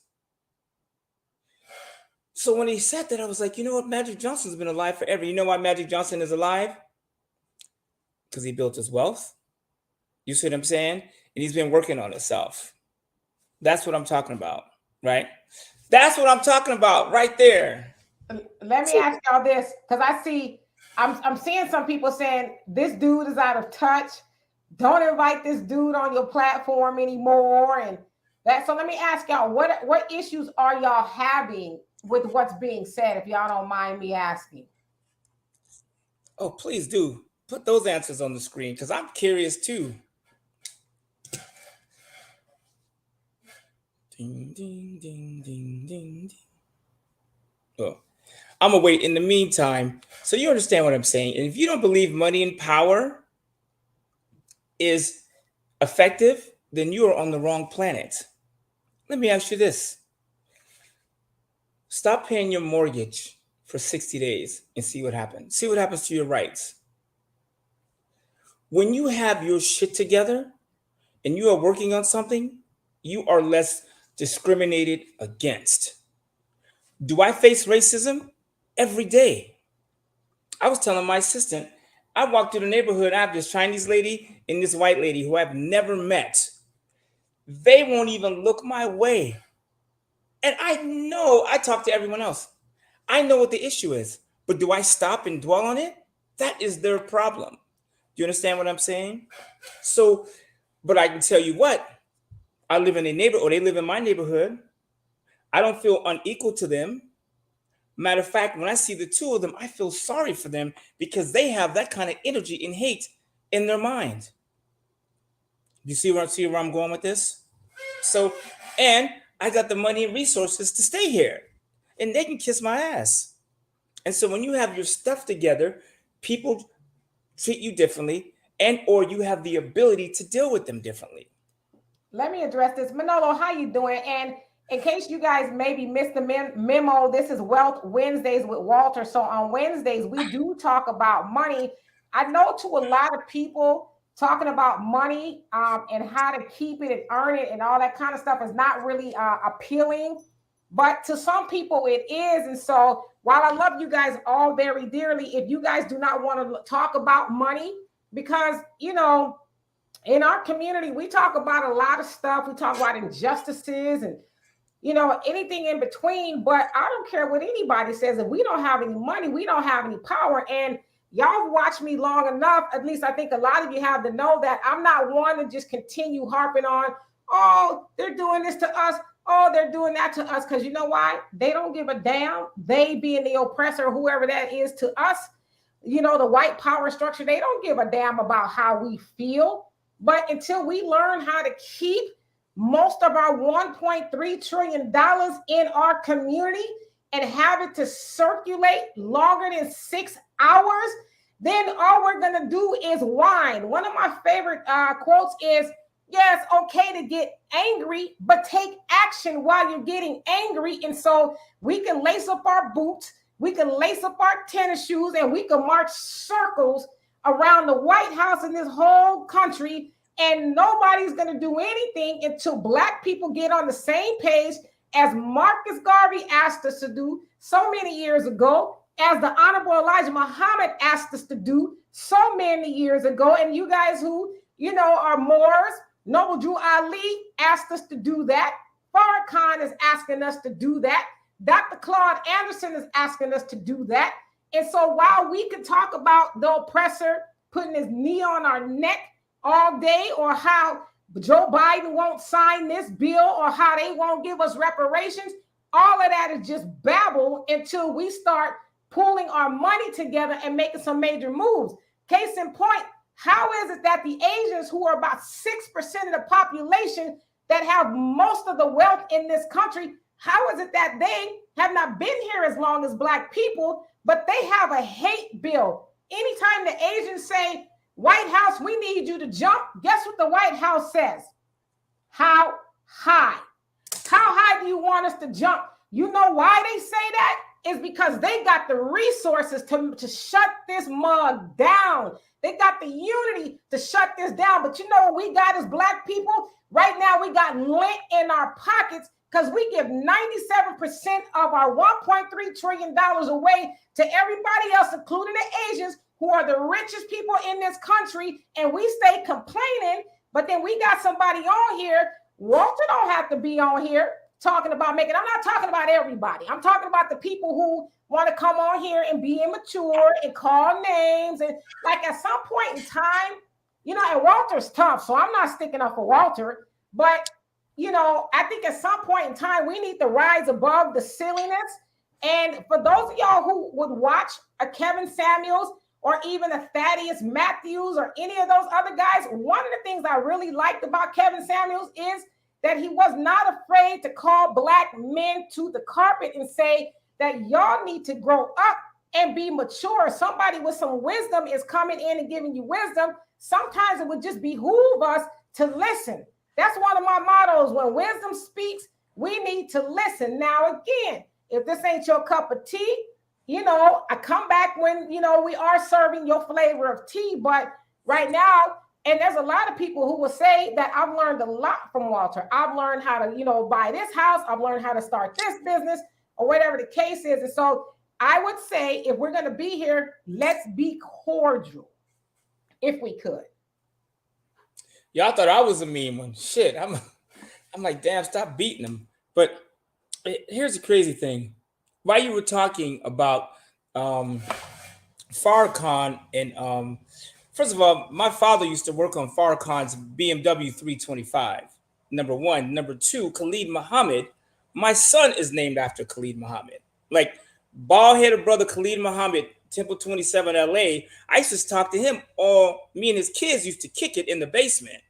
So when he said that, I was like, you know what? Magic Johnson's been alive forever. You know why Magic Johnson is alive? Because he built his wealth. You see what I'm saying? And he's been working on himself. That's what I'm talking about, right? That's what I'm talking about right there. Let me ask y'all this, because I'm seeing some people saying this dude is out of touch. Don't invite this dude on your platform anymore, and that. So let me ask y'all, what issues are y'all having with what's being said? If y'all don't mind me asking. Oh, please do put those answers on the screen because I'm curious too. Ding, ding, ding, ding, ding, ding. Oh, I'm gonna wait in the meantime so you understand what I'm saying. And if you don't believe money and power is effective, then you are on the wrong planet. Let me ask you this. Stop paying your mortgage for 60 days and see what happens. See what happens to your rights. When you have your shit together and you are working on something, you are less discriminated against. Do I face racism? Every day. I was telling my assistant, I walked through the neighborhood, I have this Chinese lady and this white lady who I've never met. They won't even look my way. And I know I talk to everyone else. I know what the issue is, but do I stop and dwell on it? That is their problem. Do you understand what I'm saying? So, but I can tell you what, I live in a neighborhood, or they live in my neighborhood. I don't feel unequal to them. Matter of fact, when I see the two of them, I feel sorry for them because they have that kind of energy and hate in their mind. You see where I'm going with this? So, and I got the money and resources to stay here, and they can kiss my ass. And so when you have your stuff together, people treat you differently, and or you have the ability to deal with them differently. Let me address this. Manolo, how you doing? And in case you guys maybe missed the memo, this is Wealth Wednesdays with Walter. So on Wednesdays, we do talk about money. I know to a lot of people, talking about money and how to keep it and earn it and all that kind of stuff is not really appealing. But to some people, it is. And so while I love you guys all very dearly, if you guys do not want to talk about money, because, in our community, we talk about a lot of stuff. We talk about injustices and, anything in between. But I don't care what anybody says. If we don't have any money, we don't have any power. And y'all watched me long enough. At least I think a lot of you have to know that I'm not one to just continue harping on, oh, they're doing this to us. Oh, they're doing that to us. Because you know why? They don't give a damn. They being the oppressor, whoever that is to us, the white power structure, they don't give a damn about how we feel. But until we learn how to keep most of our $1.3 trillion in our community and have it to circulate longer than 6 hours, then all we're going to do is whine. One of my favorite quotes is, yeah, it's okay to get angry, but take action while you're getting angry. And so we can lace up our boots, we can lace up our tennis shoes, and we can march circles around the White House in this whole country, and nobody's going to do anything until Black people get on the same page as Marcus Garvey asked us to do so many years ago, as the Honorable Elijah Muhammad asked us to do so many years ago. And you guys who, are Moors, Noble Drew Ali asked us to do that. Farrakhan is asking us to do that. Dr. Claude Anderson is asking us to do that. And so while we could talk about the oppressor putting his knee on our neck all day, or how Joe Biden won't sign this bill, or how they won't give us reparations, all of that is just babble until we start pulling our money together and making some major moves. Case in point, how is it that the Asians, who are about 6% of the population that have most of the wealth in this country, how is it that they have not been here as long as Black people, but they have a hate bill? Anytime the Asians say, White House, we need you to jump, guess what the White House says? How high? How high do you want us to jump? You know why they say that? Is because they got the resources to shut this mug down. They got the unity to shut this down. But you know what we got as Black people? Right now we got lint in our pockets because we give 97% of our $1.3 trillion away to everybody else, including the Asians, who are the richest people in this country, and we stay complaining. But then we got somebody on here. Walter don't have to be on here talking about making. I'm not talking about everybody. I'm talking about the people who want to come on here and be immature and call names. And like at some point in time, and Walter's tough, so I'm not sticking up for Walter. But, I think at some point in time, we need to rise above the silliness. And for those of y'all who would watch a Kevin Samuels or even a Thaddeus Matthews or any of those other guys, one of the things I really liked about Kevin Samuels is that he was not afraid to call Black men to the carpet and say that y'all need to grow up and be mature. Somebody with some wisdom is coming in and giving you wisdom. Sometimes it would just behoove us to listen. That's one of my mottos. When wisdom speaks, we need to listen. Now, again, if this ain't your cup of tea, I come back when, we are serving your flavor of tea. But right now, and there's a lot of people who will say that I've learned a lot from Walter. I've learned how to, buy this house. I've learned how to start this business or whatever the case is. And so I would say if we're going to be here, let's be cordial if we could. Y'all thought I was a mean one. Shit, I'm like, damn, stop beating them. But here's the crazy thing. While you were talking about Farrakhan and first of all, my father used to work on Farrakhan's BMW 325. Number one. Number two, Khalid Muhammad. My son is named after Khalid Muhammad. Like bald-headed brother Khalid Muhammad, Temple 27 LA. I used to talk to him all. Me and his kids used to kick it in the basement.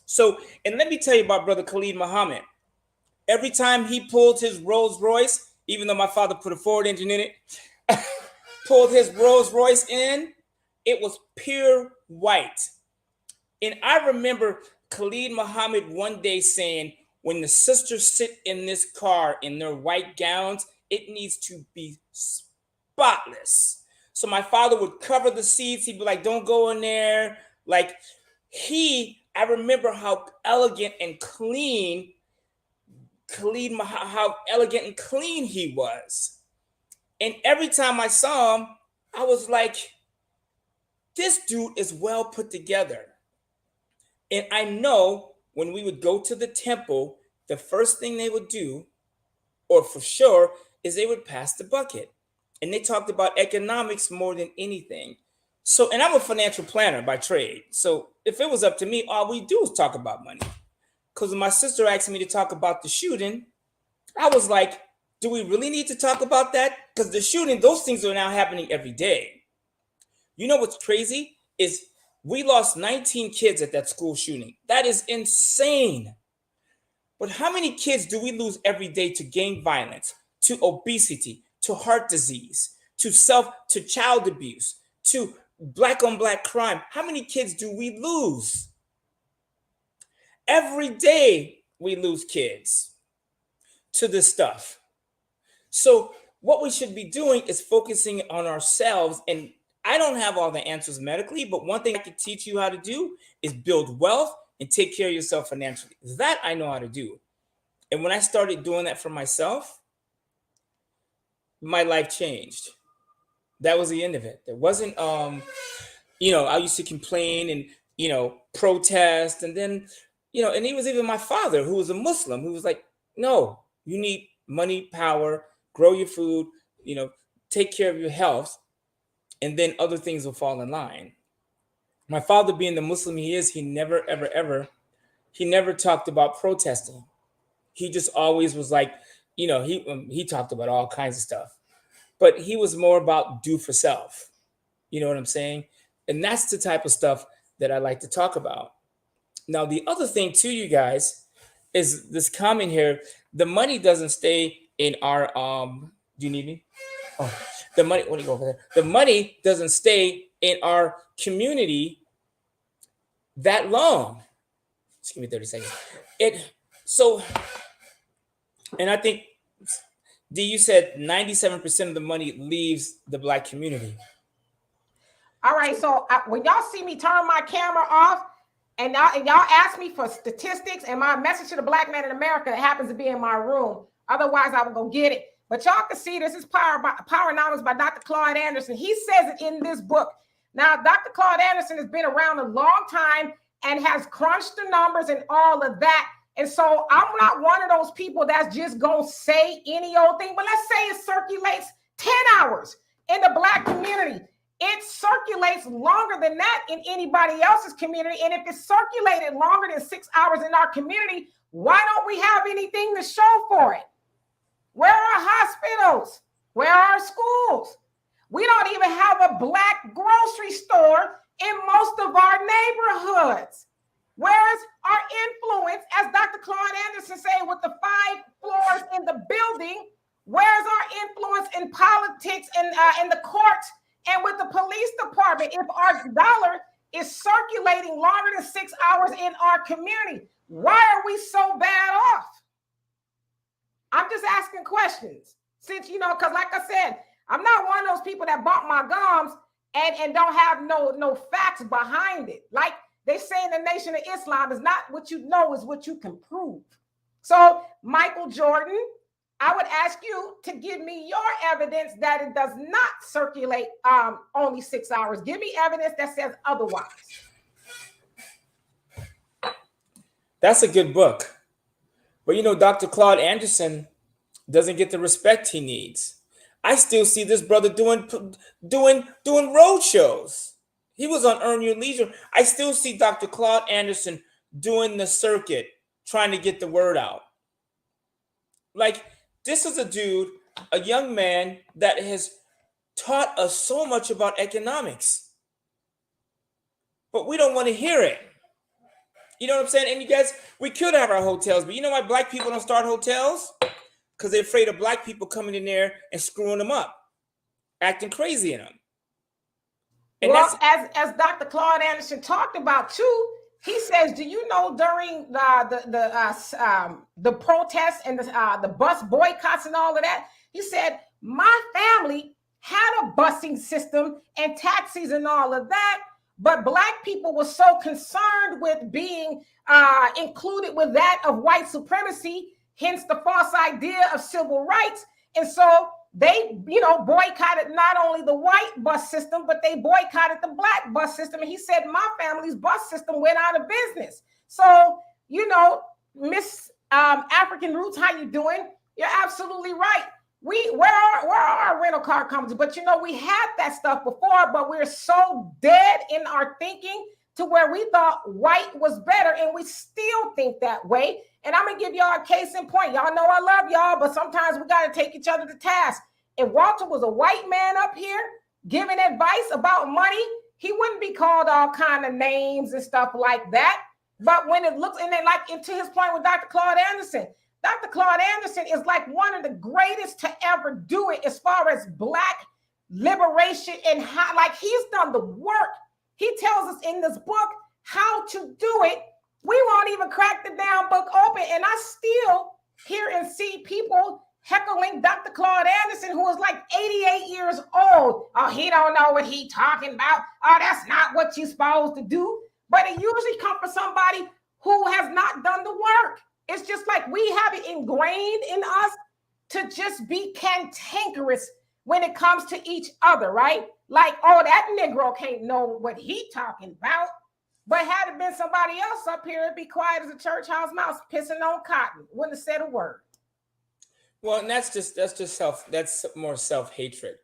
So, and let me tell you about brother Khalid Muhammad. Every time he pulled his Rolls Royce, even though my father put a Ford engine in it, pulled his Rolls Royce in, it was pure white. And I remember Khalid Muhammad one day saying, when the sisters sit in this car in their white gowns, it needs to be spotless. So my father would cover the seats. He'd be like, don't go in there. Like I remember how elegant and clean how elegant and clean he was. And every time I saw him, I was like, this dude is well put together. And I know when we would go to the temple, the first thing they would do, or for sure, is they would pass the bucket. And they talked about economics more than anything. So, and I'm a financial planner by trade. So if it was up to me, all we do is talk about money. Because when my sister asked me to talk about the shooting, I was like, do we really need to talk about that? Because the shooting, those things are now happening every day. You know what's crazy is we lost 19 kids at that school shooting. That is insane. But how many kids do we lose every day to gang violence, to obesity, to heart disease, to child abuse, to black on black crime? How many kids do we lose? Every day we lose kids to this stuff. So what we should be doing is focusing on ourselves. And I don't have all the answers medically, but one thing I can teach you how to do is build wealth and take care of yourself financially. That I know how to do. And when I started doing that for myself, my life changed. That was the end of it. There wasn't, I used to complain and, protest. And then, and he was even my father, who was a Muslim, who was like, no, you need money, power, grow your food, take care of your health, and then other things will fall in line. My father, being the Muslim he is, he never, ever, ever, he never talked about protesting. He just always was like, he talked about all kinds of stuff, but he was more about do for self. You know what I'm saying? And that's the type of stuff that I like to talk about. Now, the other thing too, you guys, is this comment here. The money doesn't stay in our, do you need me? Oh, the money, let me go over there. The money doesn't stay in our community that long. Just give me 30 seconds. And I think, D, you said 97% of the money leaves the Black community. All right. So when y'all see me turn my camera off and y'all ask me for statistics and my message to the Black man in America, that happens to be in my room. Otherwise, I would go get it. But y'all can see this is Powernomics by Dr. Claude Anderson. He says it in this book. Now, Dr. Claude Anderson has been around a long time and has crunched the numbers and all of that. And so I'm not one of those people that's just going to say any old thing. But let's say it circulates 10 hours in the Black community. It circulates longer than that in anybody else's community. And if it circulated longer than 6 hours in our community, why don't we have anything to show for it? Where are hospitals? Where are schools? We don't even have a Black grocery store in most of our neighborhoods. Whereas our influence, as Dr. Claude Anderson said, with the 5 floors in the building, where's our influence in politics and in the courts and with the police department? If our dollar is circulating longer than 6 hours in our community, why are we so bad off? I'm just asking questions. Since, because like I said, I'm not one of those people that bump my gums and don't have no facts behind it. Like they say in the Nation of Islam, is not what you know, is what you can prove. So, Michael Jordan, I would ask you to give me your evidence that it does not circulate only 6 hours. Give me evidence that says otherwise. That's a good book. But Dr. Claude Anderson doesn't get the respect he needs. I still see this brother doing road shows. He was on Earn Your Leisure. I still see Dr. Claude Anderson doing the circuit, trying to get the word out. Like, this is a dude, a young man that has taught us so much about economics. But we don't want to hear it. You know what I'm saying? And you guys, we could have our hotels, but you know why Black people don't start hotels? Because they're afraid of Black people coming in there and screwing them up, acting crazy in them. And well, as Dr. Claude Anderson talked about too, he says, do you know during the protests and the bus boycotts and all of that, he said, my family had a busing system and taxis and all of that, but Black people were so concerned with being included with that of white supremacy, hence the false idea of civil rights. And so they, boycotted not only the white bus system, but they boycotted the black bus system. And he said, my family's bus system went out of business. So, Miss African Roots, how you doing? You're absolutely right. Where are our rental car companies? But we had that stuff before, but we're so dead in our thinking to where we thought white was better, and we still think that way. And I'm gonna give y'all a case in point. Y'all know I love y'all, but sometimes we gotta take each other to task. If Walter was a white man up here giving advice about money, he wouldn't be called all kind of names and stuff like that. But when it looks, and then like to his point with Dr. Claude Anderson, Dr. Claude Anderson is like one of the greatest to ever do it as far as Black liberation and how, like, he's done the work. He tells us in this book how to do it. We won't even crack the damn book open. And I still hear and see people heckling Dr. Claude Anderson, who is like 88 years old. Oh, he don't know what he talking about. Oh, that's not what you're supposed to do. But it usually comes from somebody who has not done the work. It's just like we have it ingrained in us to just be cantankerous when it comes to each other, right? Like, oh, that Negro can't know what he talking about. But had it been somebody else up here, it'd be quiet as a church house mouse pissing on cotton. Wouldn't have said a word. Well, and that's more self-hatred.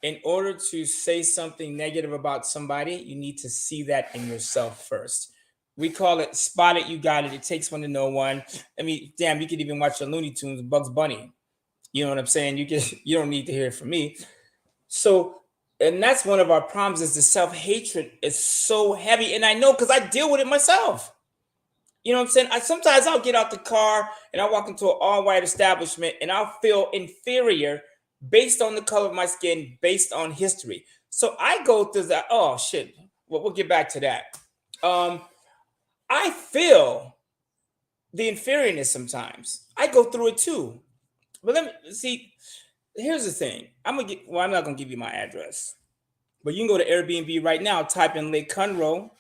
In order to say something negative about somebody, you need to see that in yourself first. We call it spot it, you got it. It takes one to know one. I mean, damn, you could even watch the Looney Tunes, Bugs Bunny. You know what I'm saying? You don't need to hear it from me. So, and that's one of our problems, is the self-hatred is so heavy. And I know because I deal with it myself. You know what I'm saying? Sometimes I'll get out the car and I'll walk into an all-white establishment and I'll feel inferior based on the color of my skin, based on history. So I go through that. Oh, shit. Well, we'll get back to that. I feel the inferiorness sometimes. I go through it too. But let me see. Here's the thing. I'm not gonna give you my address, but you can go to Airbnb right now. Type in Lake Conroe,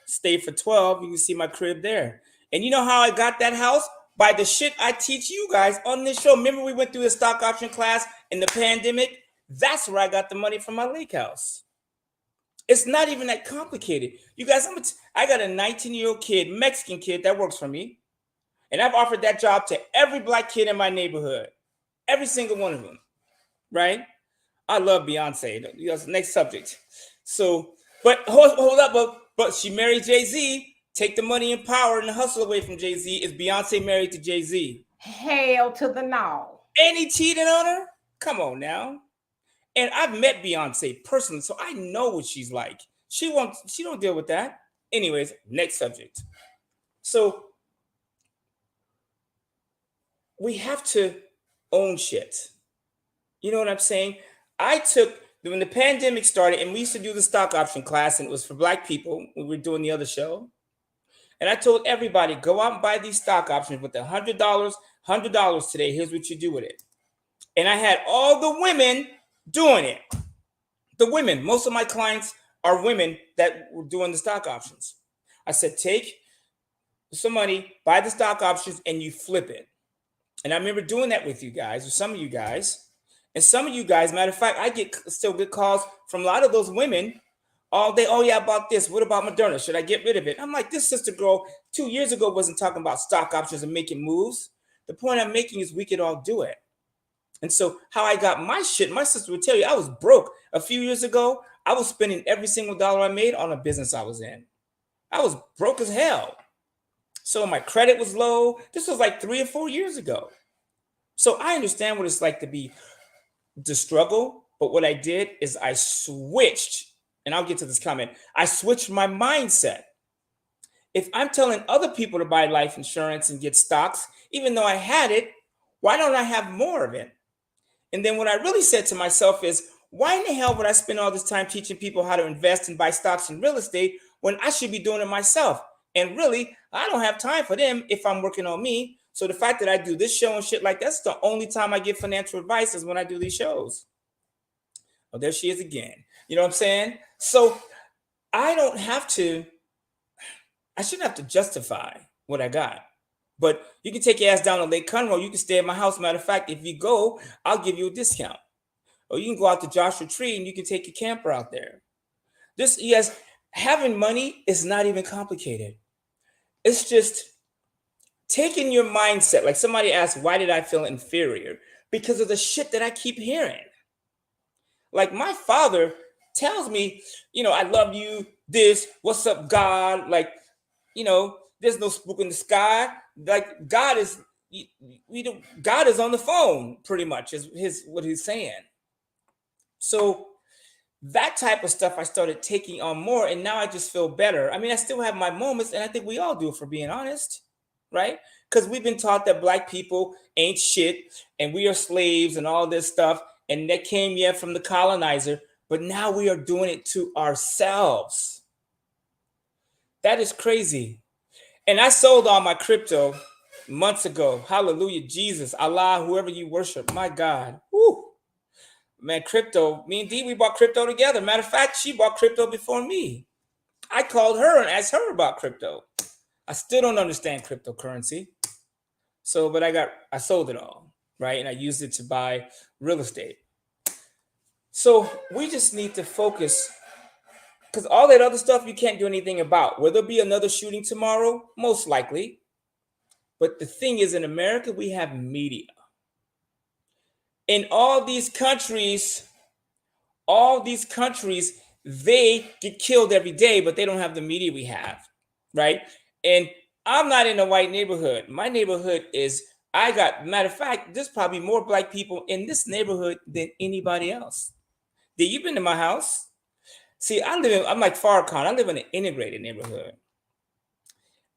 stay for 12. You can see my crib there. And you know how I got that house? By the shit I teach you guys on this show. Remember we went through the stock option class in the pandemic? That's where I got the money from my lake house. It's not even that complicated. You guys, I got a 19-year-old kid, Mexican kid that works for me. And I've offered that job to every Black kid in my neighborhood. Every single one of them, right? I love Beyonce. Next subject. So, but hold up. But she married Jay-Z. Take the money and power and the hustle away from Jay-Z. Is Beyonce married to Jay-Z? Hell to the no. And he cheated on her? Come on now. And I've met Beyonce personally, so I know what she's like. She don't deal with that. Anyways, next subject. So we have to own shit. You know what I'm saying? When the pandemic started, and we used to do the stock option class, and it was for Black people when we were doing the other show. And I told everybody, go out and buy these stock options with $100 today. Here's what you do with it. And I had all the women doing it. The women, most of my clients are women that were doing the stock options. I said, take some money, buy the stock options, and you flip it. And I remember doing that with you guys, with some of you guys. And some of you guys, matter of fact, I still get calls from a lot of those women all day. Oh, yeah, about this. What about Moderna? Should I get rid of it? I'm like, this sister girl 2 years ago wasn't talking about stock options and making moves. The point I'm making is we could all do it. And so how I got my shit, my sister would tell you, I was broke. A few years ago, I was spending every single dollar I made on a business I was in. I was broke as hell. So my credit was low. This was like 3 or 4 years ago. So I understand what it's like to struggle. But what I did is I switched, and I'll get to this comment. I switched my mindset. If I'm telling other people to buy life insurance and get stocks, even though I had it, why don't I have more of it? And then what I really said to myself is, why in the hell would I spend all this time teaching people how to invest and buy stocks in real estate when I should be doing it myself? And really, I don't have time for them if I'm working on me. So the fact that I do this show and shit like that's the only time I give financial advice is when I do these shows. Oh, there she is again. You know what I'm saying? So I shouldn't have to justify what I got. But you can take your ass down to Lake Conroe. You can stay at my house. Matter of fact, if you go, I'll give you a discount. or you can go out to Joshua Tree and you can take your camper out there. This, yes, having money is not even complicated. It's just taking your mindset. Like somebody asked, why did I feel inferior? Because of the shit that I keep hearing. Like my father tells me, I love you, this, what's up, God? Like, there's no spook in the sky. Like God is, God is on the phone pretty much is what he's saying. So that type of stuff I started taking on more, and now I just feel better. I mean, I still have my moments, and I think we all do, for being honest, right? Because we've been taught that Black people ain't shit, and we are slaves, and all this stuff, and that came from the colonizer. But now we are doing it to ourselves. That is crazy. And I sold all my crypto months ago. Hallelujah, Jesus, Allah, whoever you worship. My God. Woo. Man, crypto, me and Dee, we bought crypto together. Matter of fact, she bought crypto before me. I called her and asked her about crypto. I still don't understand cryptocurrency. So, but I sold it all, right? And I used it to buy real estate. So we just need to focus, because all that other stuff you can't do anything about. Will there be another shooting tomorrow? Most likely. But the thing is, in America, we have media. In all these countries, they get killed every day, but they don't have the media we have, right? And I'm not in a white neighborhood. My neighborhood matter of fact, there's probably more Black people in this neighborhood than anybody else. You've been to my house? See, I'm like Farrakhan. I live in an integrated neighborhood.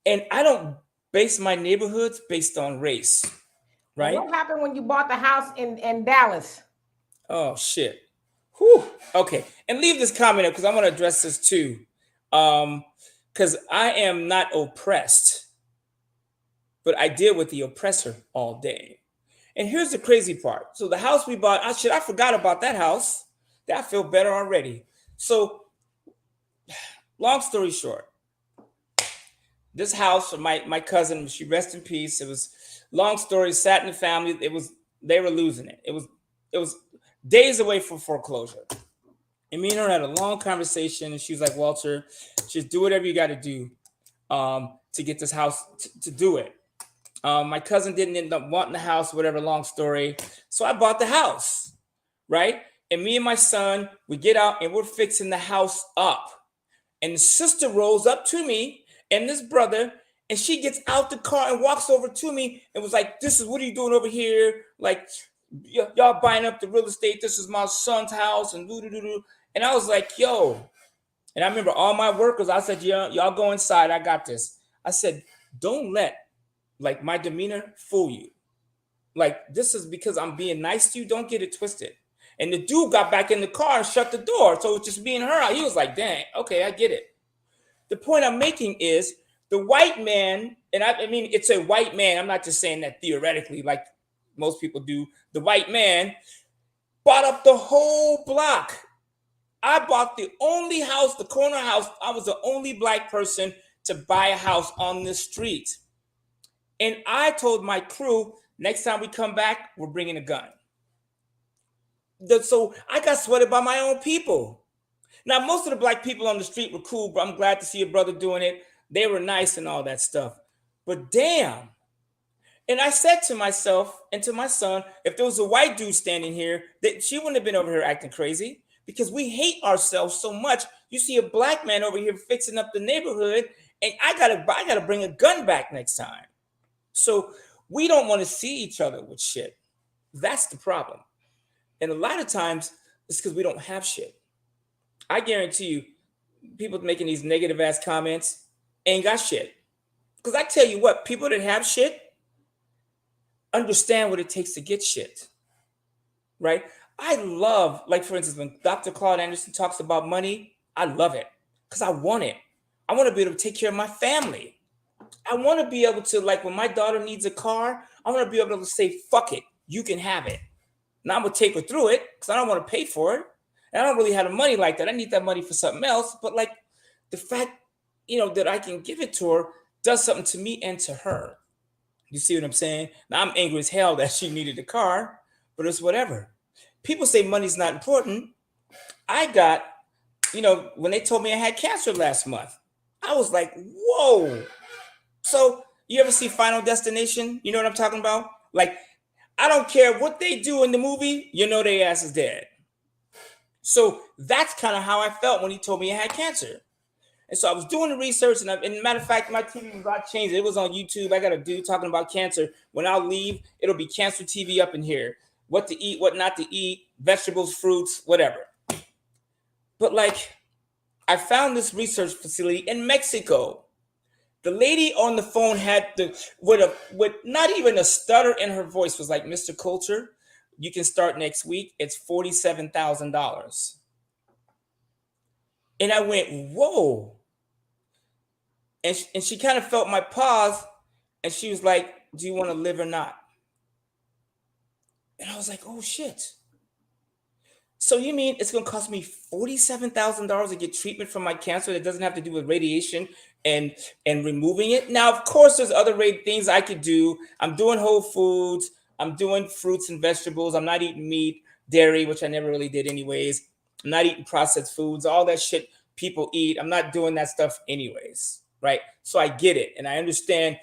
And I don't base my neighborhoods based on race, right? What happened when you bought the house in Dallas? Oh, shit. Whew. Okay. And leave this comment up because I'm going to address this too. Because I am not oppressed, but I deal with the oppressor all day. And here's the crazy part. So the house we bought, I forgot about that house. I feel better already. So long story short, this house for my cousin, she rest in peace. It was long story, sat in the family. They were losing it. It was days away from foreclosure. And me and her had a long conversation, and she was like, Walter, just do whatever you got to do to get this house to do it. My cousin didn't end up wanting the house, whatever, long story. So I bought the house, right? And me and my son, we get out and we're fixing the house up. And the sister rolls up to me and this brother, and she gets out the car and walks over to me and was like, what are you doing over here? Like, y'all buying up the real estate. This is my son's house and doo-doo-doo-doo. And I was like, yo. And I remember all my workers, I said, y'all go inside. I got this. I said, don't let my demeanor fool you. This is because I'm being nice to you. Don't get it twisted. And the dude got back in the car and shut the door. So it's just me and her. He was like, dang, okay, I get it. The point I'm making is the white man, and I mean, it's a white man. I'm not just saying that theoretically like most people do. The white man bought up the whole block. I bought the only house, the corner house. I was the only Black person to buy a house on this street. And I told my crew, next time we come back, we're bringing a gun. So I got sweated by my own people. Now, most of the Black people on the street were cool, but I'm glad to see a brother doing it. They were nice and all that stuff. But damn. And I said to myself and to my son, if there was a white dude standing here, she wouldn't have been over here acting crazy, because we hate ourselves so much. You see a Black man over here fixing up the neighborhood, and I gotta bring a gun back next time. So we don't want to see each other with shit. That's the problem. And a lot of times it's because we don't have shit. I guarantee you, people making these negative ass comments ain't got shit. Because I tell you what, people that have shit understand what it takes to get shit. Right? I love, for instance, when Dr. Claude Anderson talks about money, I love it because I want it. I want to be able to take care of my family. I want to be able to, when my daughter needs a car, I want to be able to say, fuck it, you can have it. Now I'm going to take her through it because I don't want to pay for it. And I don't really have the money like that. I need that money for something else. But the fact, that I can give it to her does something to me and to her. You see what I'm saying? Now I'm angry as hell that she needed a car, but it's whatever. people say money's not important. I got, when they told me I had cancer last month, I was like, whoa. So you ever see Final Destination? You know what I'm talking about? Like, I don't care what they do in the movie, their ass is dead. So that's kind of how I felt when he told me I had cancer. And so I was doing the research, and matter of fact, my TV was not changed. It was on YouTube. I got a dude talking about cancer. When I'll leave, it'll be cancer TV up in here. What to eat, what not to eat, vegetables, fruits, whatever. But like, I found this research facility in Mexico. The lady on the phone had with not even a stutter in her voice was like, Mr. Coulter, you can start next week. It's $47,000. And I went, whoa. And she kind of felt my pause, and she was like, do you want to live or not? And I was like, oh shit. So you mean it's going to cost me $47,000 to get treatment for my cancer that doesn't have to do with radiation and removing it? Now, of course, there's other things I could do. I'm doing whole foods. I'm doing fruits and vegetables. I'm not eating meat, dairy, which I never really did anyways. I'm not eating processed foods, all that shit people eat. I'm not doing that stuff anyways, right? So I get it, and I understand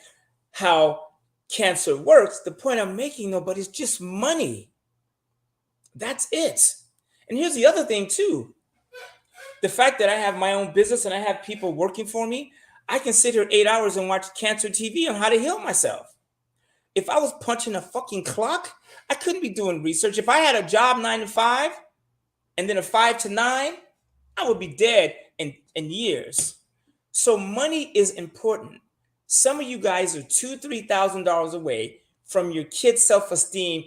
how cancer works. The point I'm making, though, but it's just money. That's it. And here's the other thing, too. The fact that I have my own business and I have people working for me, I can sit here 8 hours and watch cancer TV on how to heal myself. If I was punching a fucking clock, I couldn't be doing research. If I had a job 9 to 5 and then a 5 to 9, I would be dead in years. So money is important. Some of you guys are $2,000, $3,000 away from your kid's self-esteem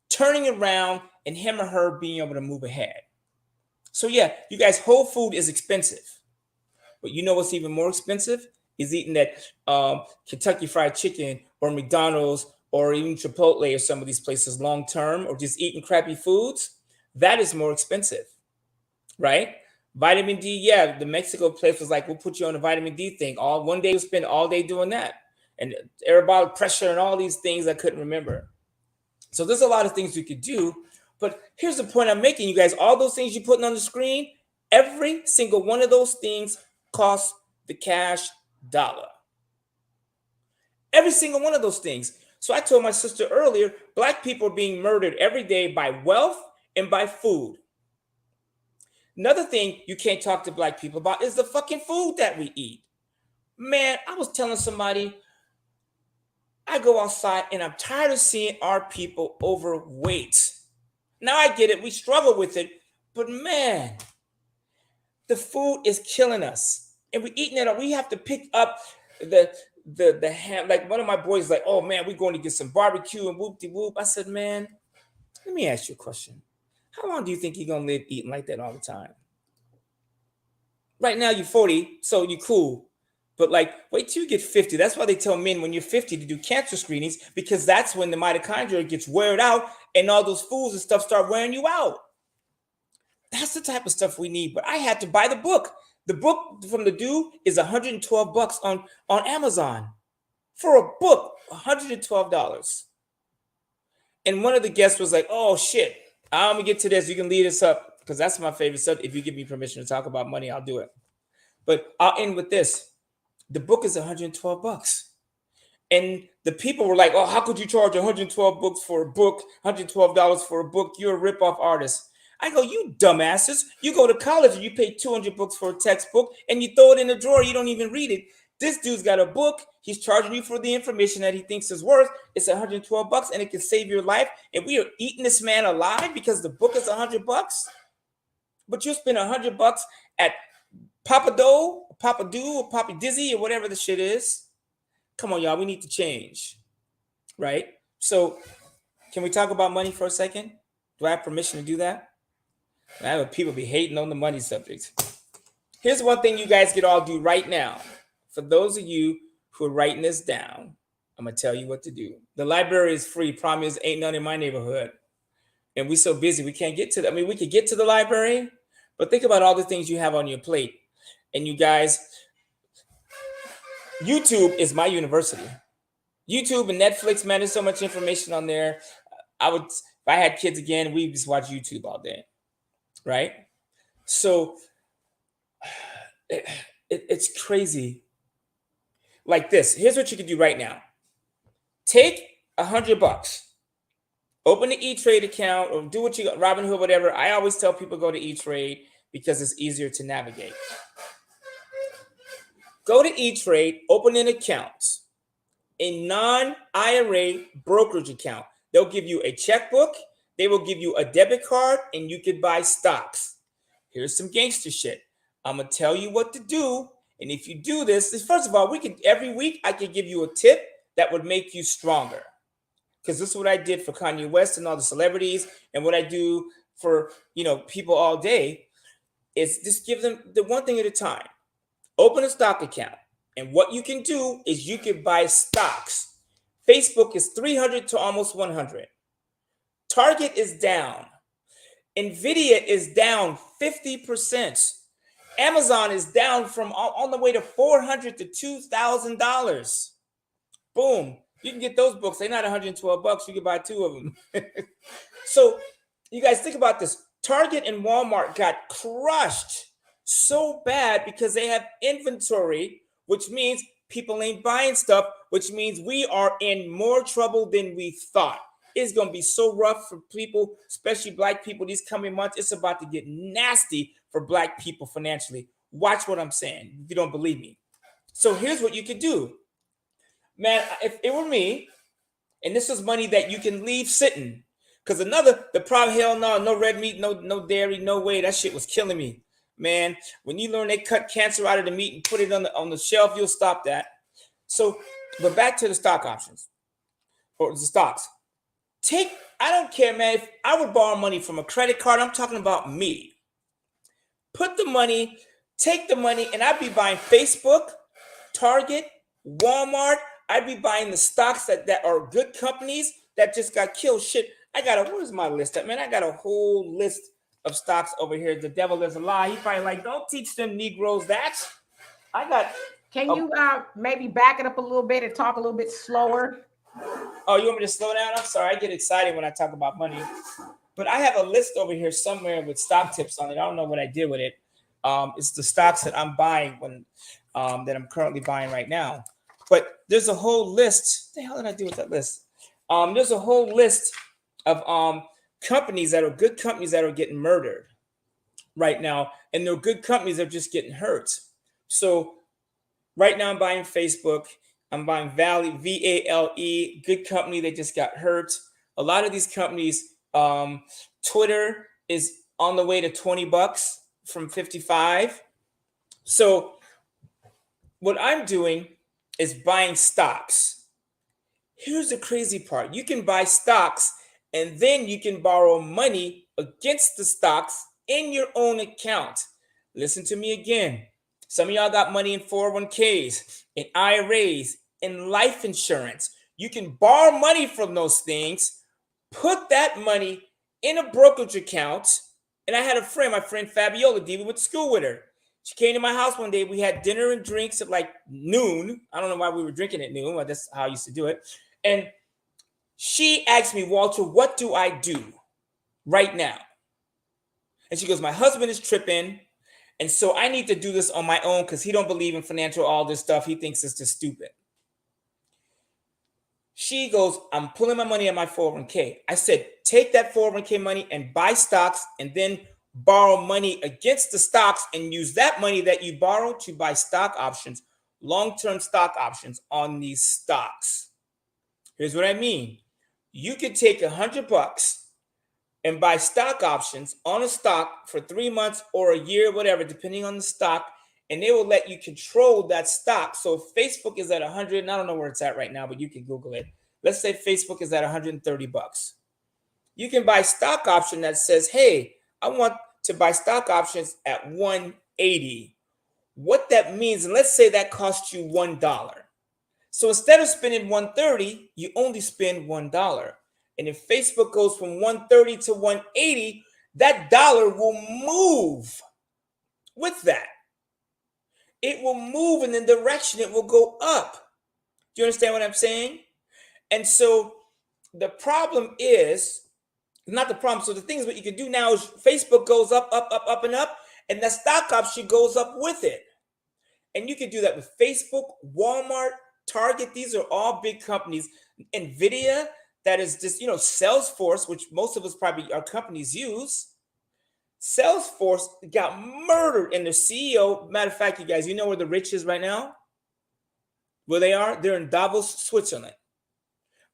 turning around and him or her being able to move ahead. So yeah, you guys, whole food is expensive. But you know what's even more expensive? Is eating that Kentucky Fried Chicken or McDonald's or even Chipotle or some of these places long term, or just eating crappy foods. That is more expensive, right? Vitamin D, yeah, the Mexico place was like, we'll put you on a vitamin D thing. One day you'll spend all day doing that. And aerobolic pressure and all these things I couldn't remember. So there's a lot of things you could do. But here's the point I'm making, you guys. All those things you're putting on the screen, every single one of those things costs the cash dollar. Every single one of those things. So I told my sister earlier, Black people are being murdered every day by wealth and by food. Another thing you can't talk to Black people about is the fucking food that we eat. Man, I was telling somebody, I go outside and I'm tired of seeing our people overweight. Now I get it, we struggle with it, but man, the food is killing us. And we're eating it up. We have to pick up the ham. Like one of my boys like, oh man, we're going to get some barbecue and whoop-de-whoop. I said, man, let me ask you a question. How long do you think you're going to live eating like that all the time? Right now you're 40, so you're cool. But like, wait till you get 50. That's why they tell men when you're 50 to do cancer screenings, because that's when the mitochondria gets weared out and all those foods and stuff start wearing you out. That's the type of stuff we need. But I had to buy the book. The book from the dude is $112 on Amazon. For a book, $112. And one of the guests was like, oh shit, I'm gonna get to this. You can lead us up, because that's my favorite subject. If you give me permission to talk about money, I'll do it. But I'll end with this. The book is $112. And the people were like, oh, how could you charge $112 for a book, $112 for a book? You're a ripoff artist. I go, you dumbasses. You go to college and you pay $200 for a textbook and you throw it in a drawer. You don't even read it. This dude's got a book. He's charging you for the information that he thinks is worth. It's $112 and it can save your life. And we are eating this man alive because the book is $100. But you spend $100 at Papa Doe, Papa Do, or Papa Dizzy, or whatever the shit is. Come on, y'all. We need to change, right? So can we talk about money for a second? Do I have permission to do that? I have people be hating on the money subject. Here's one thing you guys could all do right now. For those of you who are writing this down, I'm going to tell you what to do. The library is free. Problem is, ain't none in my neighborhood. And we're so busy, we can't get to the, we could get to the library, but think about all the things you have on your plate. And you guys, YouTube is my university. YouTube and Netflix, man, there's so much information on there. If I had kids again, we just watch YouTube all day, right? So it's crazy. Like this. Here's what you can do right now. Take $100, open the E-Trade account, or do what you got, Robinhood, whatever. I always tell people go to E-Trade because it's easier to navigate. Go to E-Trade, open an account, a non-IRA brokerage account. They'll give you a checkbook, they will give you a debit card, and you can buy stocks. Here's some gangster shit. I'm gonna tell you what to do, and if you do this, first of all, we could every week I could give you a tip that would make you stronger. Because this is what I did for Kanye West and all the celebrities, and what I do for people all day is just give them the one thing at a time. Open a stock account, and what you can do is you can buy stocks. Facebook is 300 to almost 100. Target is down. Nvidia is down 50%. Amazon is down from on the way to $400 to $2,000. Boom. You can get those books. They're not $112. You can buy 2 of them. So you guys think about this. Target and Walmart got crushed so bad because they have inventory, which means people ain't buying stuff, which means we are in more trouble than we thought. It's going to be so rough for people, especially Black people, these coming months. It's about to get nasty for Black people financially. Watch what I'm saying if you don't believe me. So here's what you could do. Man, if it were me, and this was money that you can leave sitting, because the problem, hell no red meat, no dairy, no way. That shit was killing me. Man, when you learn they cut cancer out of the meat and put it on the shelf, you'll stop that. So, but back to the stock options, or the stocks. I don't care, man, if I would borrow money from a credit card, I'm talking about me. Take the money, and I'd be buying Facebook, Target, Walmart. I'd be buying the stocks that are good companies that just got killed. Shit, where's my list at, man? I got a whole list of stocks over here. The devil is a lie. He probably like, don't teach them Negroes that. Can you maybe back it up a little bit and talk a little bit slower? Oh, you want me to slow down? I'm sorry. I get excited when I talk about money. But I have a list over here somewhere with stock tips on it. I don't know what I did with it. It's the stocks that I'm buying that I'm currently buying right now. But there's a whole list. What the hell did I do with that list? There's a whole list of companies that are good companies that are getting murdered right now. And they're good companies that are just getting hurt. So right now I'm buying Facebook. I'm buying Vale, VALE, good company. They just got hurt. A lot of these companies, Twitter is on the way to $20 from 55. So what I'm doing is buying stocks. Here's the crazy part. You can buy stocks and then you can borrow money against the stocks in your own account. Listen to me again. Some of y'all got money in 401ks, in IRAs, in life insurance. You can borrow money from those things, put that money in a brokerage account. And I had my friend Fabiola D, we went to school with her. She came to my house one day. We had dinner and drinks at like noon. I don't know why we were drinking at noon, but that's how I used to do it. And she asked me, Walter, what do I do right now? And she goes, my husband is tripping. And so I need to do this on my own because he don't believe in financial, all this stuff. He thinks it's just stupid. She goes, I'm pulling my money at my 401k. I said, take that 401k money and buy stocks and then borrow money against the stocks and use that money that you borrow to buy stock options, long-term stock options on these stocks. Here's what I mean. You could take $100 and buy stock options on a stock for 3 months or a year, whatever, depending on the stock, and they will let you control that stock. So if Facebook is at 100, and I don't know where it's at right now, but you can Google it. Let's say Facebook is at $130. You can buy stock option that says, hey, I want to buy stock options at 180. What that means, and let's say that costs you $1. So instead of spending 130, you only spend $1. And if Facebook goes from 130 to 180, that dollar will move with that. It will move in the direction it will go up. Do you understand what I'm saying? And so the problem is Not the problem. So the things what you can do now is Facebook goes up, up, up, up, and up, and the stock option goes up with it. And you can do that with Facebook, Walmart, Target. These are all big companies. Nvidia, that is just, Salesforce, which most of us probably our companies use. Salesforce got murdered, and the CEO, matter of fact, you guys, you know where the rich is right now? Where they are? They're in Davos, Switzerland.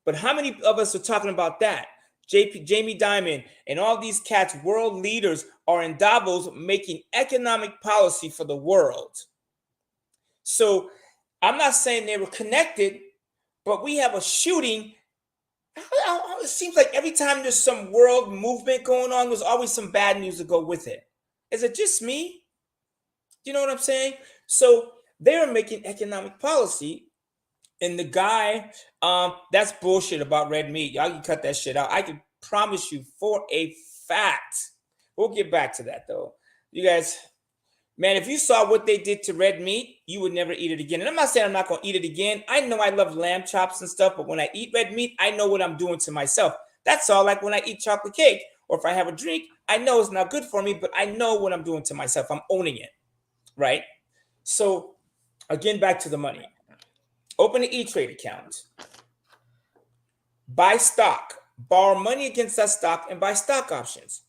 But how many of us are talking about that? Jamie Dimon and all these cats, world leaders, are in Davos making economic policy for the world. So I'm not saying they were connected, but we have a shooting. It seems like every time there's some world movement going on, there's always some bad news to go with it. Is it just me? You know what I'm saying? So they're making economic policy. And the guy, that's bullshit about red meat. Y'all can cut that shit out. I can promise you for a fact. We'll get back to that though. You guys, man, if you saw what they did to red meat, you would never eat it again. And I'm not saying I'm not going to eat it again. I know I love lamb chops and stuff, but when I eat red meat, I know what I'm doing to myself. That's all. Like when I eat chocolate cake or if I have a drink, I know it's not good for me, but I know what I'm doing to myself. I'm owning it, right? So again, back to the money. Open an E-Trade account. Buy stock. Borrow money against that stock and buy stock options.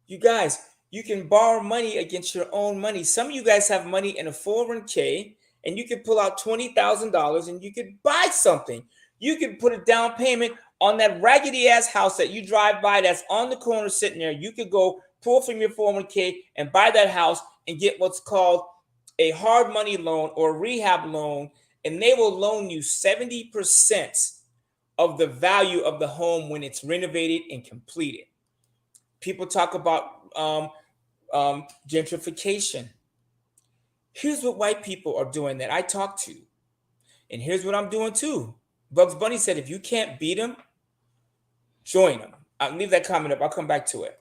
You guys, you can borrow money against your own money. Some of you guys have money in a 401k and you can pull out $20,000 and you could buy something. You can put a down payment on that raggedy ass house that you drive by that's on the corner sitting there. You could go pull from your 401k and buy that house and get what's called a hard money loan or a rehab loan. And they will loan you 70% of the value of the home when it's renovated and completed. People talk about gentrification. Here's what white people are doing that I talk to. And here's what I'm doing too. Bugs Bunny said, if you can't beat them, join them. I'll leave that comment up. I'll come back to it.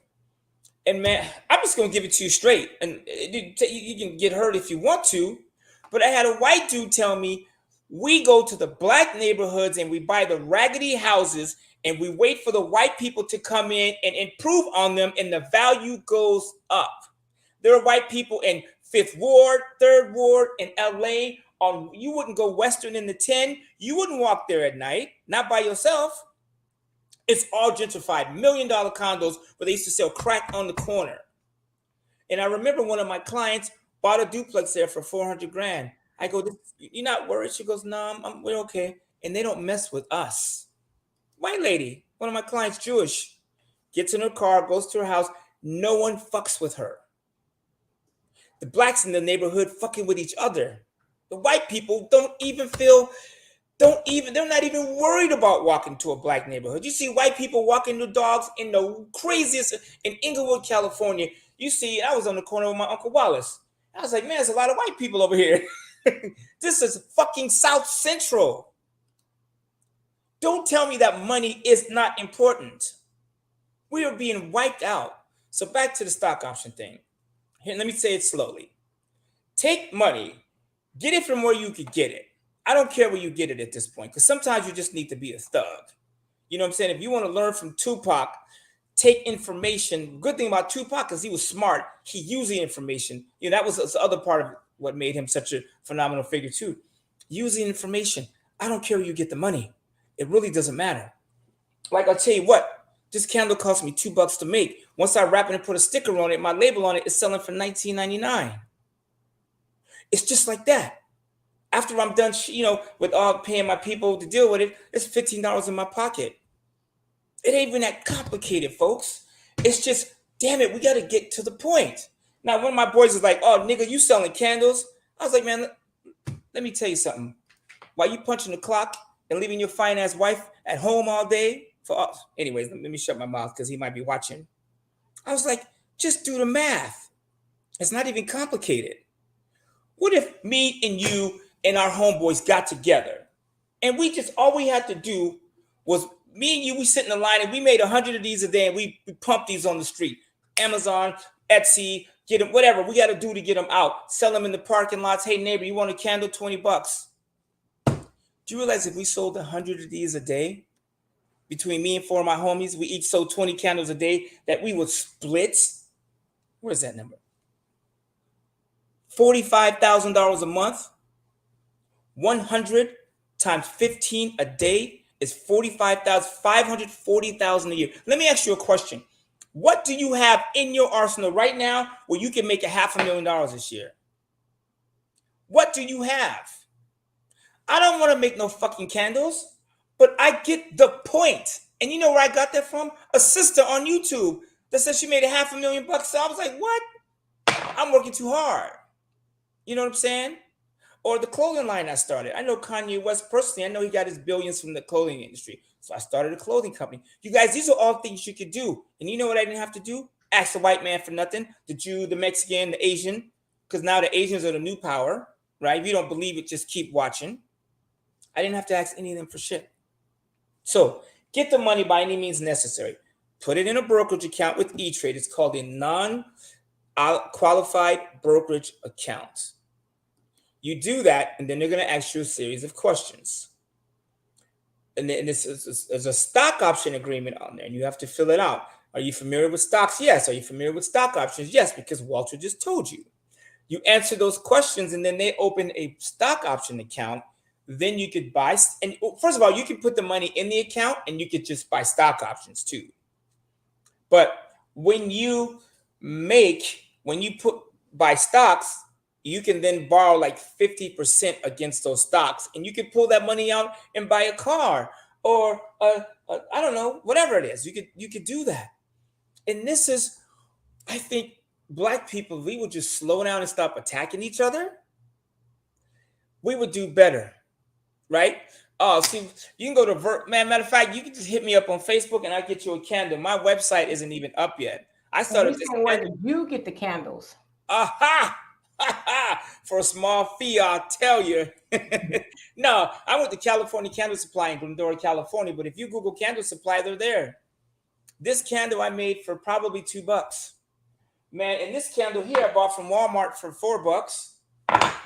And man, I'm just going to give it to you straight. And you can get hurt if you want to. But I had a white dude tell me, we go to the black neighborhoods and we buy the raggedy houses and we wait for the white people to come in and improve on them and the value goes up. There are white people in 5th Ward, 3rd Ward in LA. You wouldn't go Western in the 10. You wouldn't walk there at night, not by yourself. It's all gentrified, $1 million condos where they used to sell crack on the corner. And I remember one of my clients bought a duplex there for $400,000. I go, you're not worried? She goes, no, we're okay. And they don't mess with us. White lady, one of my clients, Jewish, gets in her car, goes to her house. No one fucks with her. The blacks in the neighborhood fucking with each other. The white people they're not even worried about walking to a black neighborhood. You see white people walking their dogs in the craziest, in Inglewood, California. You see, I was on the corner with my Uncle Wallace. I was like, man, there's a lot of white people over here. This is fucking South Central. Don't tell me that money is not important. We are being wiped out. So back to the stock option thing. Here, let me say it slowly. Take money, get it from where you could get it. I don't care where you get it at this point, because sometimes you just need to be a thug. You know what I'm saying? If you want to learn from Tupac, take information. Good thing about Tupac is he was smart. He used the information. That was the other part of what made him such a phenomenal figure too. Using information. I don't care where you get the money. It really doesn't matter. Like I'll tell you what, this candle cost me $2 to make. Once I wrap it and put a sticker on it, my label on it is selling for $19.99. It's just like that. After I'm done, with all paying my people to deal with it, it's $15 in my pocket. It ain't even that complicated, folks. It's just, damn it, we got to get to the point. Now, one of my boys is like, oh, nigga, you selling candles? I was like, man, let me tell you something. While you punching the clock and leaving your fine-ass wife at home all day for us. Anyways, let me shut my mouth because he might be watching. I was like, just do the math. It's not even complicated. What if me and you and our homeboys got together and all we had to do was me and you, we sit in the line and we made 100 of these a day and we pump these on the street. Amazon, Etsy, get them, whatever we got to do to get them out. Sell them in the parking lots. Hey, neighbor, you want a candle? $20. Do you realize if we sold 100 of these a day, between me and 4 of my homies. We each sold 20 candles a day that we would split. Where's that number? $45,000 a month. 100 times 15 a day is 45,000, 540,000 a year. Let me ask you a question. What do you have in your arsenal right now where you can make $500,000 this year? What do you have? I don't want to make no fucking candles, but I get the point. And you know where I got that from? A sister on YouTube that said she made $500,000. So I was like, what? I'm working too hard. You know what I'm saying? Or the clothing line I started. I know Kanye West personally. I know he got his billions from the clothing industry. So I started a clothing company. You guys, these are all things you could do. And you know what I didn't have to do? Ask the white man for nothing. The Jew, the Mexican, the Asian. Because now the Asians are the new power, right? If you don't believe it, just keep watching. I didn't have to ask any of them for shit. So get the money by any means necessary. Put it in a brokerage account with E-Trade. It's called a non-qualified brokerage account. You do that, and then they're going to ask you a series of questions. And then there's a stock option agreement on there, and you have to fill it out. Are you familiar with stocks? Yes. Are you familiar with stock options? Yes, because Walter just told you. You answer those questions, and then they open a stock option account. Then you could buy, and first of all, you can put the money in the account, and you could just buy stock options too. But when you buy stocks, you can then borrow like 50% against those stocks, and you can pull that money out and buy a car or I don't know, whatever it is. You could do that. And this is, I think, Black people, we would just slow down and stop attacking each other. We would do better, right? Oh, see, you can go to matter of fact, you can just hit me up on Facebook and I'll get you a candle. My website isn't even up yet. I started this. Where did you get the candles? Aha! For a small fee, I'll tell you. No, I went to California Candle Supply in Glendora, California. But if you Google candle supply, they're there. This candle I made for probably $2. Man, and this candle here I bought from Walmart for $4.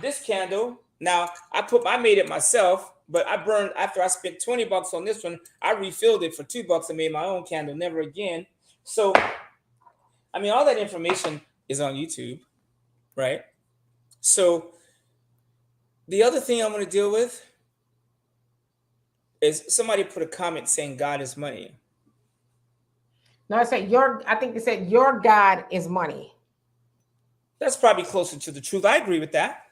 This candle, now I made it myself, but I burned after I spent $20 on this one. I refilled it for $2 and made my own candle. Never again. So, I mean, all that information is on YouTube, right? So the other thing I'm going to deal with is somebody put a comment saying God is money. No, I think they said your God is money. That's probably closer to the truth. I agree with that.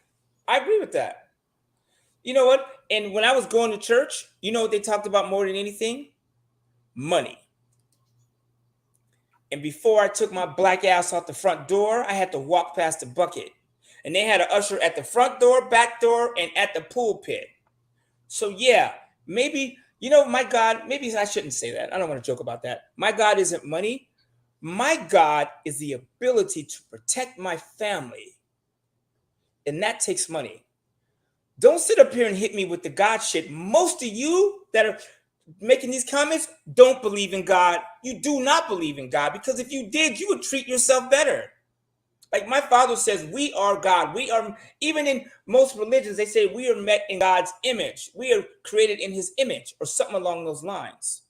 You know what? And when I was going to church, you know what they talked about more than anything? Money. And before I took my black ass out the front door, I had to walk past the bucket. And they had an usher at the front door, back door, and at the pulpit. So yeah, maybe, you know, my God, maybe I shouldn't say that. I don't want to joke about that. My God isn't money. My God is the ability to protect my family. And that takes money. Don't sit up here and hit me with the God shit. Most of you that are making these comments don't believe in God. You do not believe in God, because if you did, you would treat yourself better. Like my father says, we are God. We are, even in most religions, they say we are met in God's image. We are created in his image or something along those lines.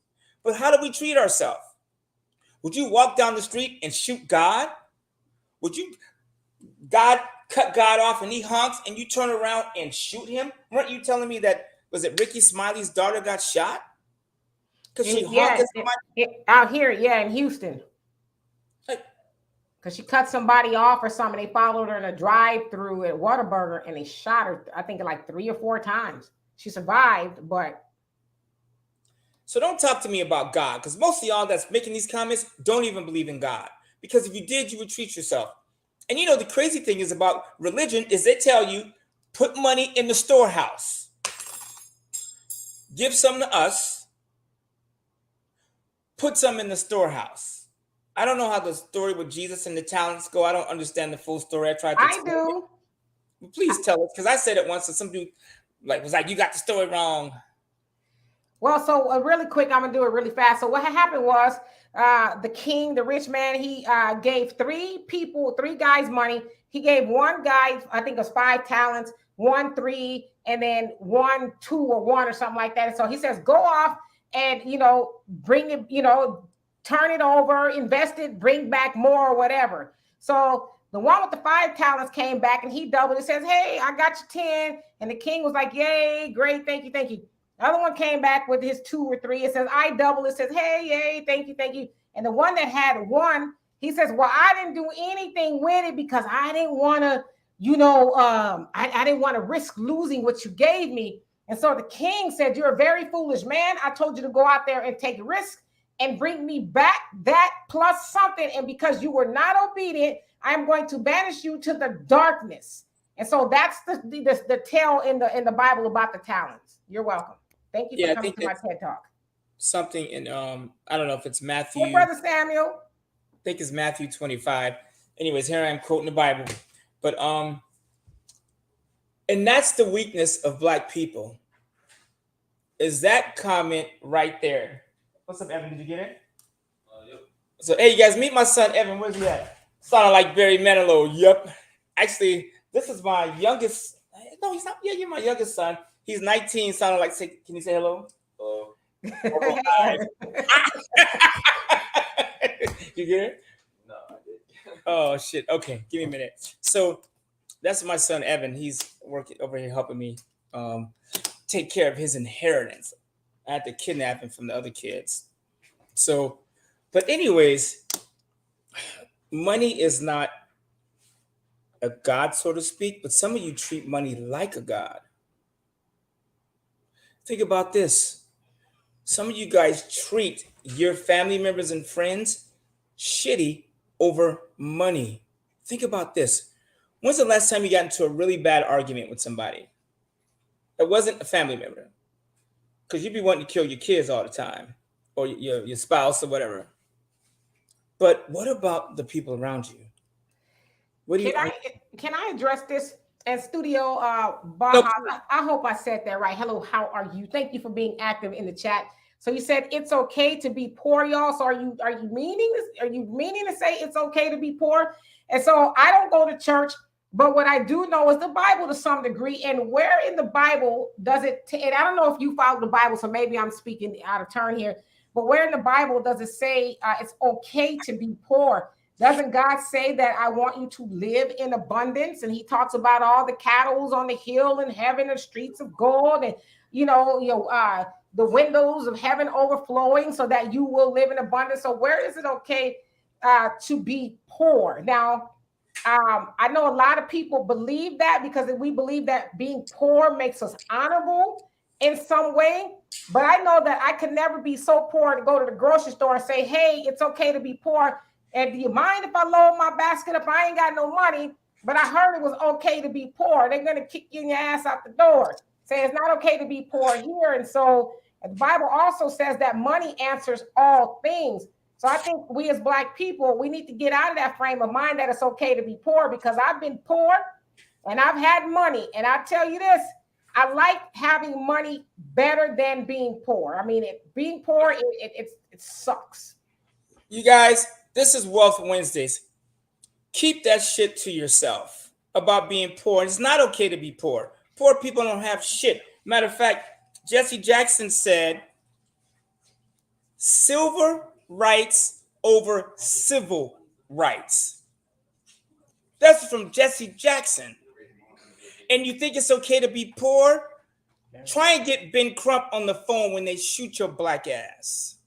But how do we treat ourselves? Would you walk down the street and shoot God? Would you, God cut God off and he honks and you turn around and shoot him? Weren't you telling me that, was it Ricky Smiley's daughter got shot? Because she honked at somebody? Out here, in Houston. Because she cut somebody off or something. They followed her in a drive-through at Whataburger and they shot her, I think, like 3 or 4 times. She survived, but... So don't talk to me about God, because most of y'all that's making these comments don't even believe in God. Because if you did, you would treat yourself. And you know, the crazy thing is about religion is they tell you, put money in the storehouse. Give some to us. Put some in the storehouse. I don't know how the story with Jesus and the talents go. I don't understand the full story. I do. But please tell us, because I said it once and some dude was like, you got the story wrong. Well, so really quick, I'm going to do it really fast. So what happened was the king, the rich man, he gave 3 guys money. He gave one guy, I think it was 5 talents, 1 3, and then 1 2 or 1 or something like that. And so he says, go off and bring it, turn it over, invest it, bring back more or whatever. So the one with the 5 talents came back and he doubled. It says, hey, I got you 10. And the king was like, yay, great, thank you, thank you. The other one came back with his 2 or 3. It says, I double. It says, hey, yay, thank you, thank you. And the one that had 1, he says, well, I didn't do anything with it because I didn't want to, I didn't want to risk losing what you gave me. And so the king said, you're a very foolish man. I told you to go out there and take risk and bring me back that plus something. And because you were not obedient, I'm going to banish you to the darkness. And so that's the tale in the Bible about the talents. You're welcome. Thank you for coming to my TED Talk. Something in I don't know if it's Matthew. Hey, Brother Samuel. I think it's Matthew 25. Anyways, here I am quoting the Bible. But and that's the weakness of Black people. Is that comment right there? What's up, Evan? Did you get it? Yep. So, hey, you guys, meet my son, Evan. Where's he at? Sounded like Barry Manilow. Yep. Actually, this is my youngest. No, he's not. Yeah, you're my youngest son. He's 19. Sounded like, can you say hello? Hello. You get it? No, I didn't. Oh, shit. Okay, give me a minute. So, that's my son, Evan. He's working over here helping me take care of his inheritance. I had to kidnap him from the other kids. So, but anyways, money is not a god, so to speak, but some of you treat money like a god. Think about this. Some of you guys treat your family members and friends shitty over money. Think about this. When's the last time you got into a really bad argument with somebody? It wasn't a family member. Because you'd be wanting to kill your kids all the time, or your spouse or whatever. But what about the people around you? Can I address this? And Studio Baja, I hope I said that right. Hello, how are you? Thank you for being active in the chat. So you said it's okay to be poor, y'all. So are you meaning this? Are you meaning to say it's okay to be poor? And so I don't go to church, but what I do know is the Bible to some degree. And where in the Bible does it? And I don't know if you follow the Bible, so maybe I'm speaking out of turn here. But where in the Bible does it say it's okay to be poor? Doesn't God say that I want you to live in abundance? And he talks about all the cattle on the hill in heaven and streets of gold and, the windows of heaven overflowing so that you will live in abundance. So where is it okay to be poor? Now, I know a lot of people believe that because we believe that being poor makes us honorable in some way. But I know that I could never be so poor to go to the grocery store and say, hey, it's okay to be poor. And do you mind if I load my basket up? I ain't got no money, but I heard it was okay to be poor. They're going to kick you in your ass out the door. Say it's not okay to be poor here. And so the Bible also says that money answers all things. So I think we as Black people, we need to get out of that frame of mind that it's okay to be poor, because I've been poor and I've had money. And I tell you this, I like having money better than being poor. I mean, being poor, it sucks. You guys, this is Wealth Wednesdays. Keep that shit to yourself about being poor. It's not okay to be poor. Poor people don't have shit. Matter of fact, Jesse Jackson said, silver rights over civil rights. That's from Jesse Jackson. And you think it's okay to be poor? Try and get Ben Crump on the phone when they shoot your black ass.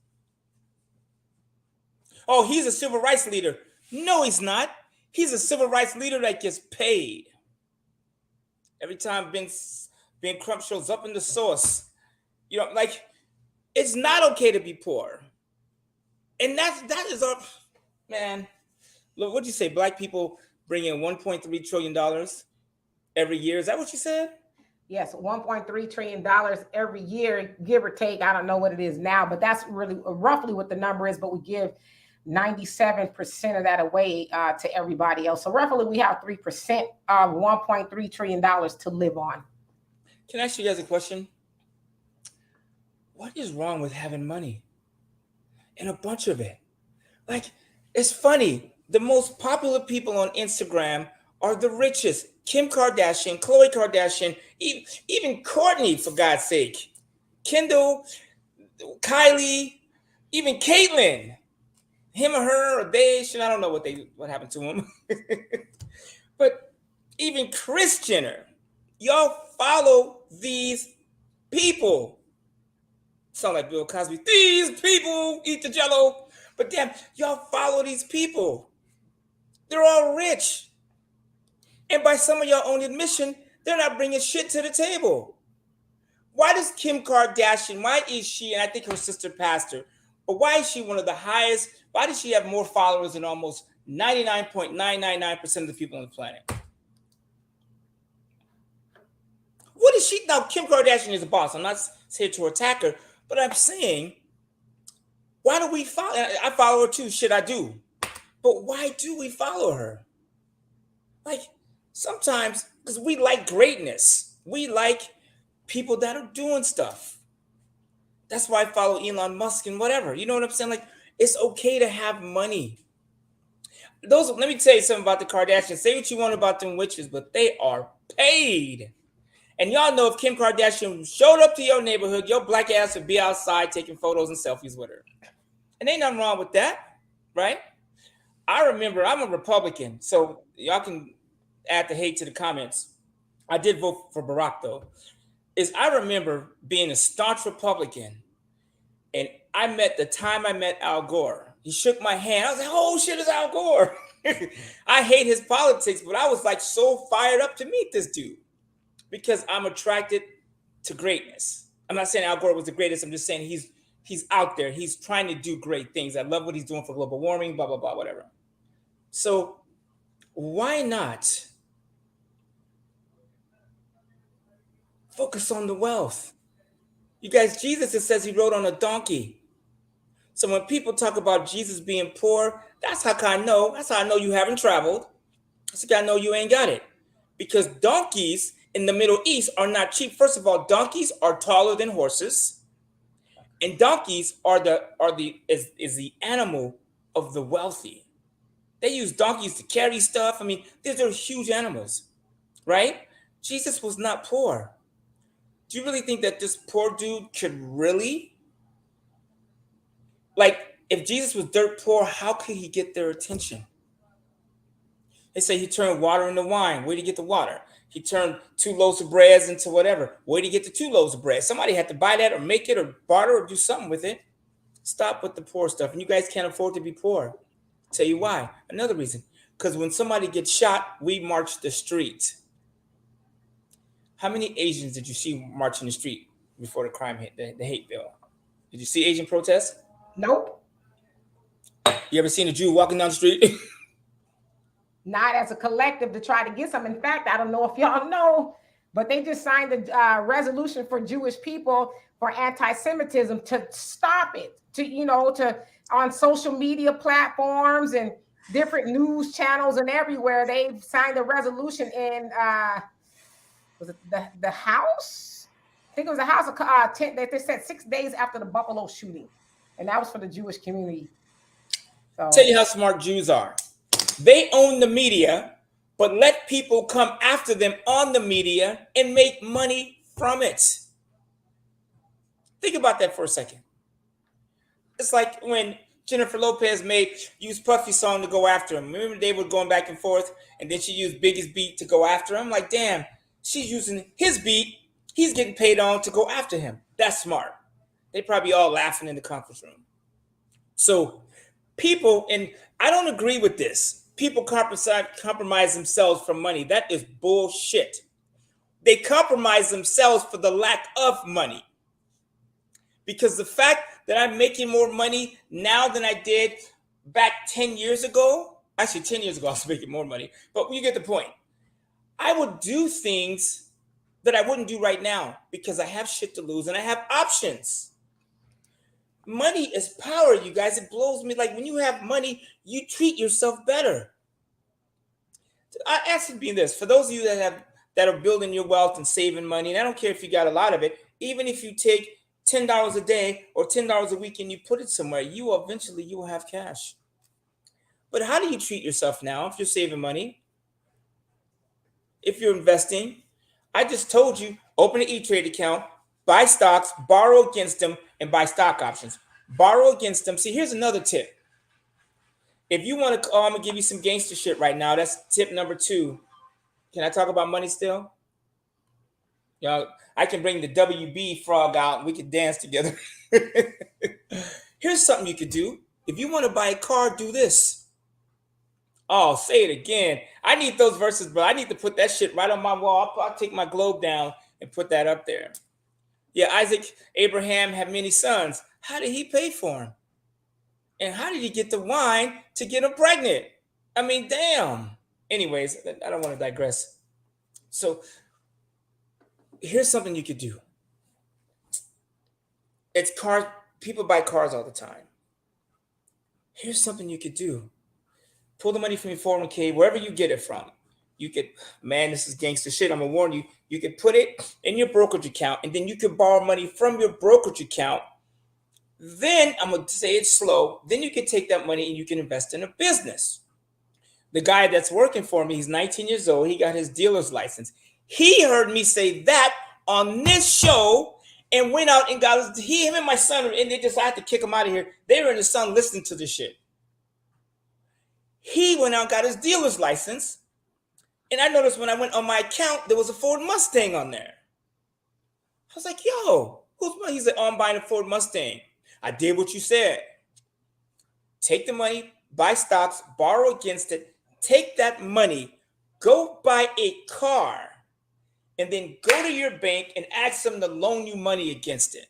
Oh, he's a civil rights leader. No, he's not. He's a civil rights leader that gets paid. Every time Ben Crump shows up in the source, it's not okay to be poor. And that is our, man, look, what'd you say? Black people bring in $1.3 trillion every year. Is that what you said? Yes, $1.3 trillion every year, give or take. I don't know what it is now, but that's really roughly what the number is. But we give 97% of that away to everybody else. So roughly we have 3% of $1.3 trillion to live on. Can I ask you guys a question? What is wrong with having money? And a bunch of it. Like, it's funny. The most popular people on Instagram are the richest. Kim Kardashian, Khloe Kardashian, even Courtney, for God's sake. Kendall, Kylie, even Caitlyn, him or her or they, I don't know what happened to him. But even Kris Jenner, y'all follow these people. Sound like Bill Cosby. These people eat the jello. But damn, y'all follow these people. They're all rich. And by some of y'all own admission, they're not bringing shit to the table. Why does Kim Kardashian, why is she, and I think her sister passed her, but why is she one of the highest, why does she have more followers than almost 99.999% of the people on the planet? What is she, now Kim Kardashian is a boss, I'm not here to attack her, but I'm saying, why do we follow, I follow her too, shit I do, but why do we follow her? Like, sometimes, because we like greatness, we like people that are doing stuff. That's why I follow Elon Musk and whatever. You know what I'm saying? Like, it's okay to have money. Let me tell you something about the Kardashians. Say what you want about them witches, but they are paid. And y'all know if Kim Kardashian showed up to your neighborhood, your black ass would be outside taking photos and selfies with her. And ain't nothing wrong with that, right? I remember, I'm a Republican, so y'all can add the hate to the comments. I did vote for Barack, though. I remember being a staunch Republican, and I met Al Gore. He shook my hand. I was like, oh shit, it's Al Gore. I hate his politics, but I was like so fired up to meet this dude because I'm attracted to greatness. I'm not saying Al Gore was the greatest. I'm just saying he's out there. He's trying to do great things. I love what he's doing for global warming, blah, blah, blah, whatever. So why not focus on the wealth? You guys, Jesus, it says he rode on a donkey. So when people talk about Jesus being poor, that's how I know. That's how I know you haven't traveled. That's how I know you ain't got it. Because donkeys in the Middle East are not cheap. First of all, donkeys are taller than horses, and donkeys is the animal of the wealthy. They use donkeys to carry stuff. I mean, these are huge animals, right? Jesus was not poor. Do you really think that this poor dude could really, like, if Jesus was dirt poor, how could he get their attention? They say he turned water into wine. Where'd he get the water? He turned 2 loaves of bread into whatever. Where'd he get the 2 loaves of bread? Somebody had to buy that or make it or barter or do something with it. Stop with the poor stuff. And you guys can't afford to be poor. Tell you why. Another reason. Because when somebody gets shot, we march the street. How many Asians did you see marching the street before the crime hit, the hate bill? Did you see Asian protests? Nope. You ever seen a Jew walking down the street? Not as a collective to try to get some. In fact, I don't know if y'all know, but they just signed a resolution for Jewish people for anti-Semitism to stop it, to on social media platforms and different news channels and everywhere. They've signed a resolution in, was it the House? I think it was the House of 10, that they said 6 days after the Buffalo shooting. And that was for the Jewish community. So, tell you how smart Jews are. They own the media, but let people come after them on the media and make money from it. Think about that for a second. It's like when Jennifer Lopez used Puffy's song to go after him. Remember they were going back and forth, and then she used Biggie's beat to go after him? Like, damn, she's using his beat. He's getting paid on to go after him. That's smart. They probably all laughing in the conference room. So people, and I don't agree with this. People compromise themselves for money. That is bullshit. They compromise themselves for the lack of money. Because the fact that I'm making more money now than I did back 10 years ago, actually 10 years ago I was making more money, but you get the point. I would do things that I wouldn't do right now because I have shit to lose and I have options. Money is power, you guys. It blows me. Like, when you have money, you treat yourself better. I ask you to be this. For those of you that are building your wealth and saving money, and I don't care if you got a lot of it, even if you take $10 a day or $10 a week and you put it somewhere, you will have cash. But how do you treat yourself now if you're saving money? If you're investing? I just told you, open an E-Trade account, buy stocks, borrow against them, and buy stock options. Borrow against them. See, here's another tip. If you want to, I'm going to give you some gangster shit right now. That's tip number 2. Can I talk about money still? I can bring the WB frog out and we can dance together. Here's something you could do. If you want to buy a car, do this. Oh, say it again. I need those verses, bro. I need to put that shit right on my wall. I'll take my globe down and put that up there. Yeah, Abraham had many sons. How did he pay for them? And how did he get the wine to get them pregnant? I mean, damn. Anyways, I don't want to digress. So here's something you could do. It's cars. People buy cars all the time. Here's something you could do. Pull the money from your 401k, wherever you get it from. You could, man, this is gangster shit. I'm going to warn you. You could put it in your brokerage account, and then you could borrow money from your brokerage account. Then, I'm going to say it slow. Then you can take that money and you can invest in a business. The guy that's working for me, he's 19 years old. He got his dealer's license. He heard me say that on this show and went out and got him and my son, and they just had to kick him out of here. They were in the sun listening to this shit. He went out and got his dealer's license. And I noticed when I went on my account, there was a Ford Mustang on there. I was like, yo, who's money? He said, oh, I'm buying a Ford Mustang. I did what you said. Take the money, buy stocks, borrow against it, take that money, go buy a car, and then go to your bank and ask them to loan you money against it.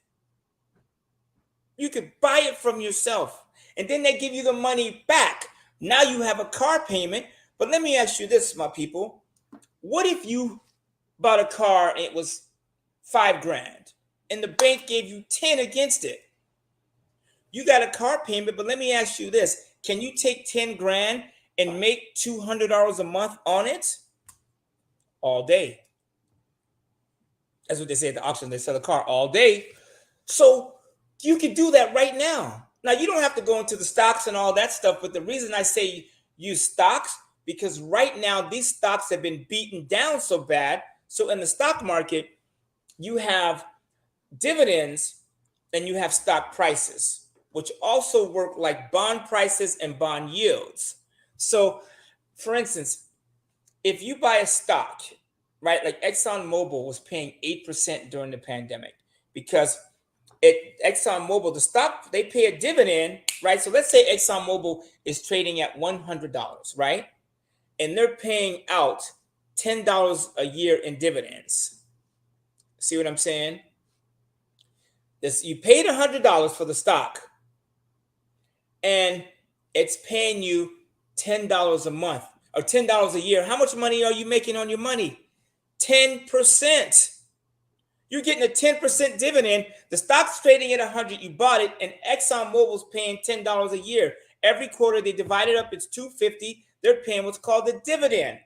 You could buy it from yourself, and then they give you the money back. Now you have a car payment. But let me ask you this, my people. What if you bought a car and it was $5,000 and the bank gave you 10 against it? You got a car payment, but let me ask you this. Can you take 10 grand and make $200 a month on it? All day. That's what they say at the auction. They sell a car all day. So you can do that right now. Now, you don't have to go into the stocks and all that stuff, but the reason I say use stocks, because right now these stocks have been beaten down so bad. So in the stock market, you have dividends and you have stock prices, which also work like bond prices and bond yields. So for instance, if you buy a stock, right, like ExxonMobil was paying 8% during the pandemic because ExxonMobil, the stock, they pay a dividend, right? So let's say ExxonMobil is trading at $100, right? And they're paying out $10 a year in dividends. See what I'm saying? You paid $100 for the stock, and it's paying you $10 a month or $10 a year. How much money are you making on your money? 10%. You're getting a 10% dividend. The stock's trading at 100. You bought it, and ExxonMobil's paying $10 a year. Every quarter, they divide it up. It's $250. They're paying what's called the dividend.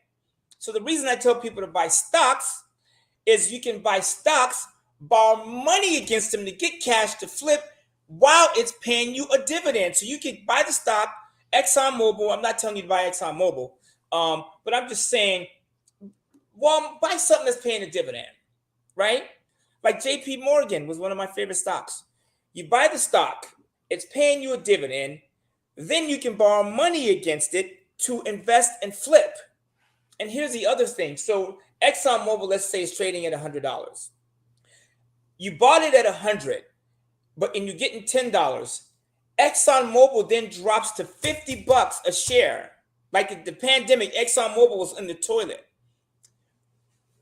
So the reason I tell people to buy stocks is you can buy stocks, borrow money against them to get cash to flip while it's paying you a dividend. So you can buy the stock, ExxonMobil. I'm not telling you to buy ExxonMobil, but I'm just saying, well, buy something that's paying a dividend, right? Like JP Morgan was one of my favorite stocks. You buy the stock, it's paying you a dividend, then you can borrow money against it to invest and flip. And here's the other thing. So ExxonMobil, let's say, is trading at $100. You bought it at $100, and you're getting $10. ExxonMobil then drops to $50 a share. Like the pandemic, ExxonMobil was in the toilet.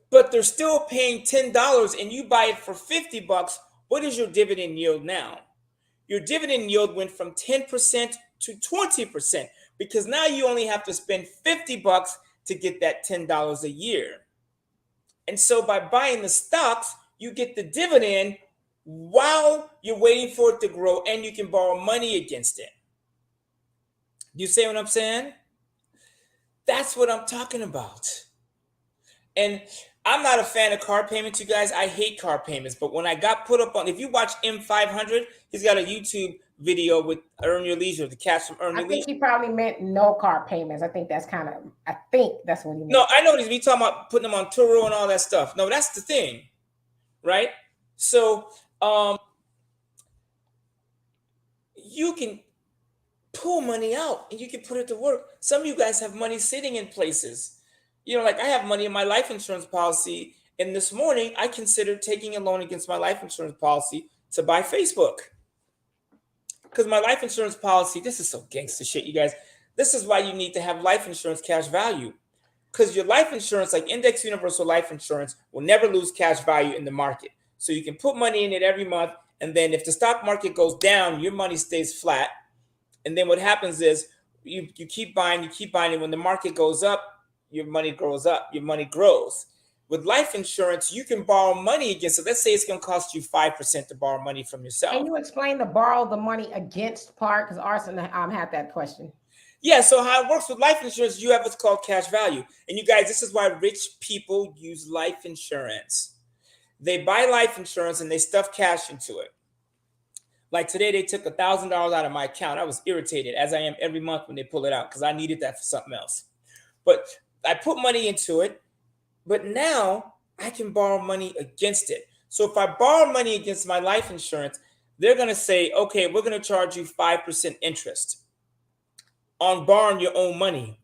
But they're still paying $10 and you buy it for $50. What is your dividend yield now? Your dividend yield went from 10% to 20% because now you only have to spend $50 to get that $10 a year. And so by buying the stocks, you get the dividend while you're waiting for it to grow, and you can borrow money against it. You see what I'm saying? That's what I'm talking about. And I'm not a fan of car payments, you guys. I hate car payments. But when I got put up on, if you watch M500, he's got a YouTube video with Earn Your Leisure, the cats from Earn Your Leisure. I think he probably meant no car payments. I think that's what he meant. No, I know he's talking about putting them on Turo and all that stuff. No, that's the thing, right? So you can pull money out and you can put it to work. Some of you guys have money sitting in places. Like I have money in my life insurance policy. And this morning, I considered taking a loan against my life insurance policy to buy Facebook. Because my life insurance policy, this is so gangster shit, you guys. This is why you need to have life insurance cash value. Because your life insurance, like index universal life insurance, will never lose cash value in the market. So you can put money in it every month. And then if the stock market goes down, your money stays flat. And then what happens is you keep buying, and when the market goes up, your money grows up, your money grows. With life insurance, you can borrow money against it. Let's say it's going to cost you 5% to borrow money from yourself. Can you explain the borrow the money against part? Because Arson had that question. Yeah, so how it works with life insurance, you have what's called cash value. And you guys, this is why rich people use life insurance. They buy life insurance and they stuff cash into it. Like today, they took $1,000 out of my account. I was irritated, as I am every month when they pull it out, because I needed that for something else. But I put money into it, but now I can borrow money against it. So if I borrow money against my life insurance, they're going to say, okay, we're going to charge you 5% interest on borrowing your own money.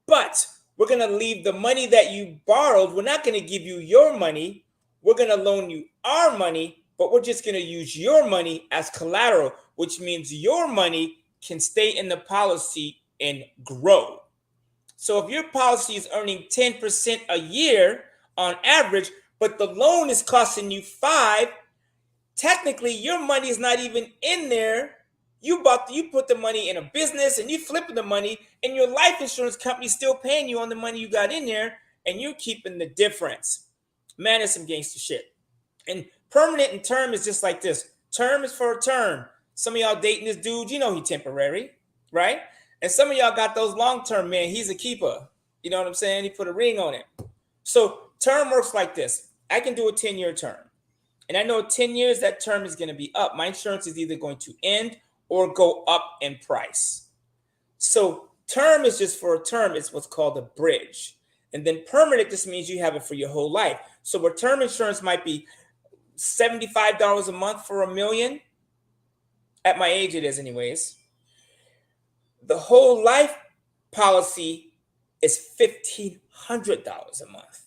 But we're going to leave the money that you borrowed. We're not going to give you your money. We're going to loan you our money, but we're just going to use your money as collateral, which means your money can stay in the policy and grow. So if your policy is earning 10% a year on average, but the loan is costing you 5%, technically your money is not even in there. You put the money in a business and you flipping the money, and your life insurance company is still paying you on the money you got in there, and you're keeping the difference. Man, it's some gangster shit. And permanent and term is just like this. Term is for a term. Some of y'all dating this dude, you know he temporary, right? And some of y'all got those long-term, man. He's a keeper. You know what I'm saying? He put a ring on it. So term works like this. I can do a 10-year term. And I know 10 years, that term is going to be up. My insurance is either going to end or go up in price. So term is just for a term. It's what's called a bridge. And then permanent just means you have it for your whole life. So where term insurance might be $75 a month for $1 million, at my age it is anyways, the whole life policy is $1,500 a month,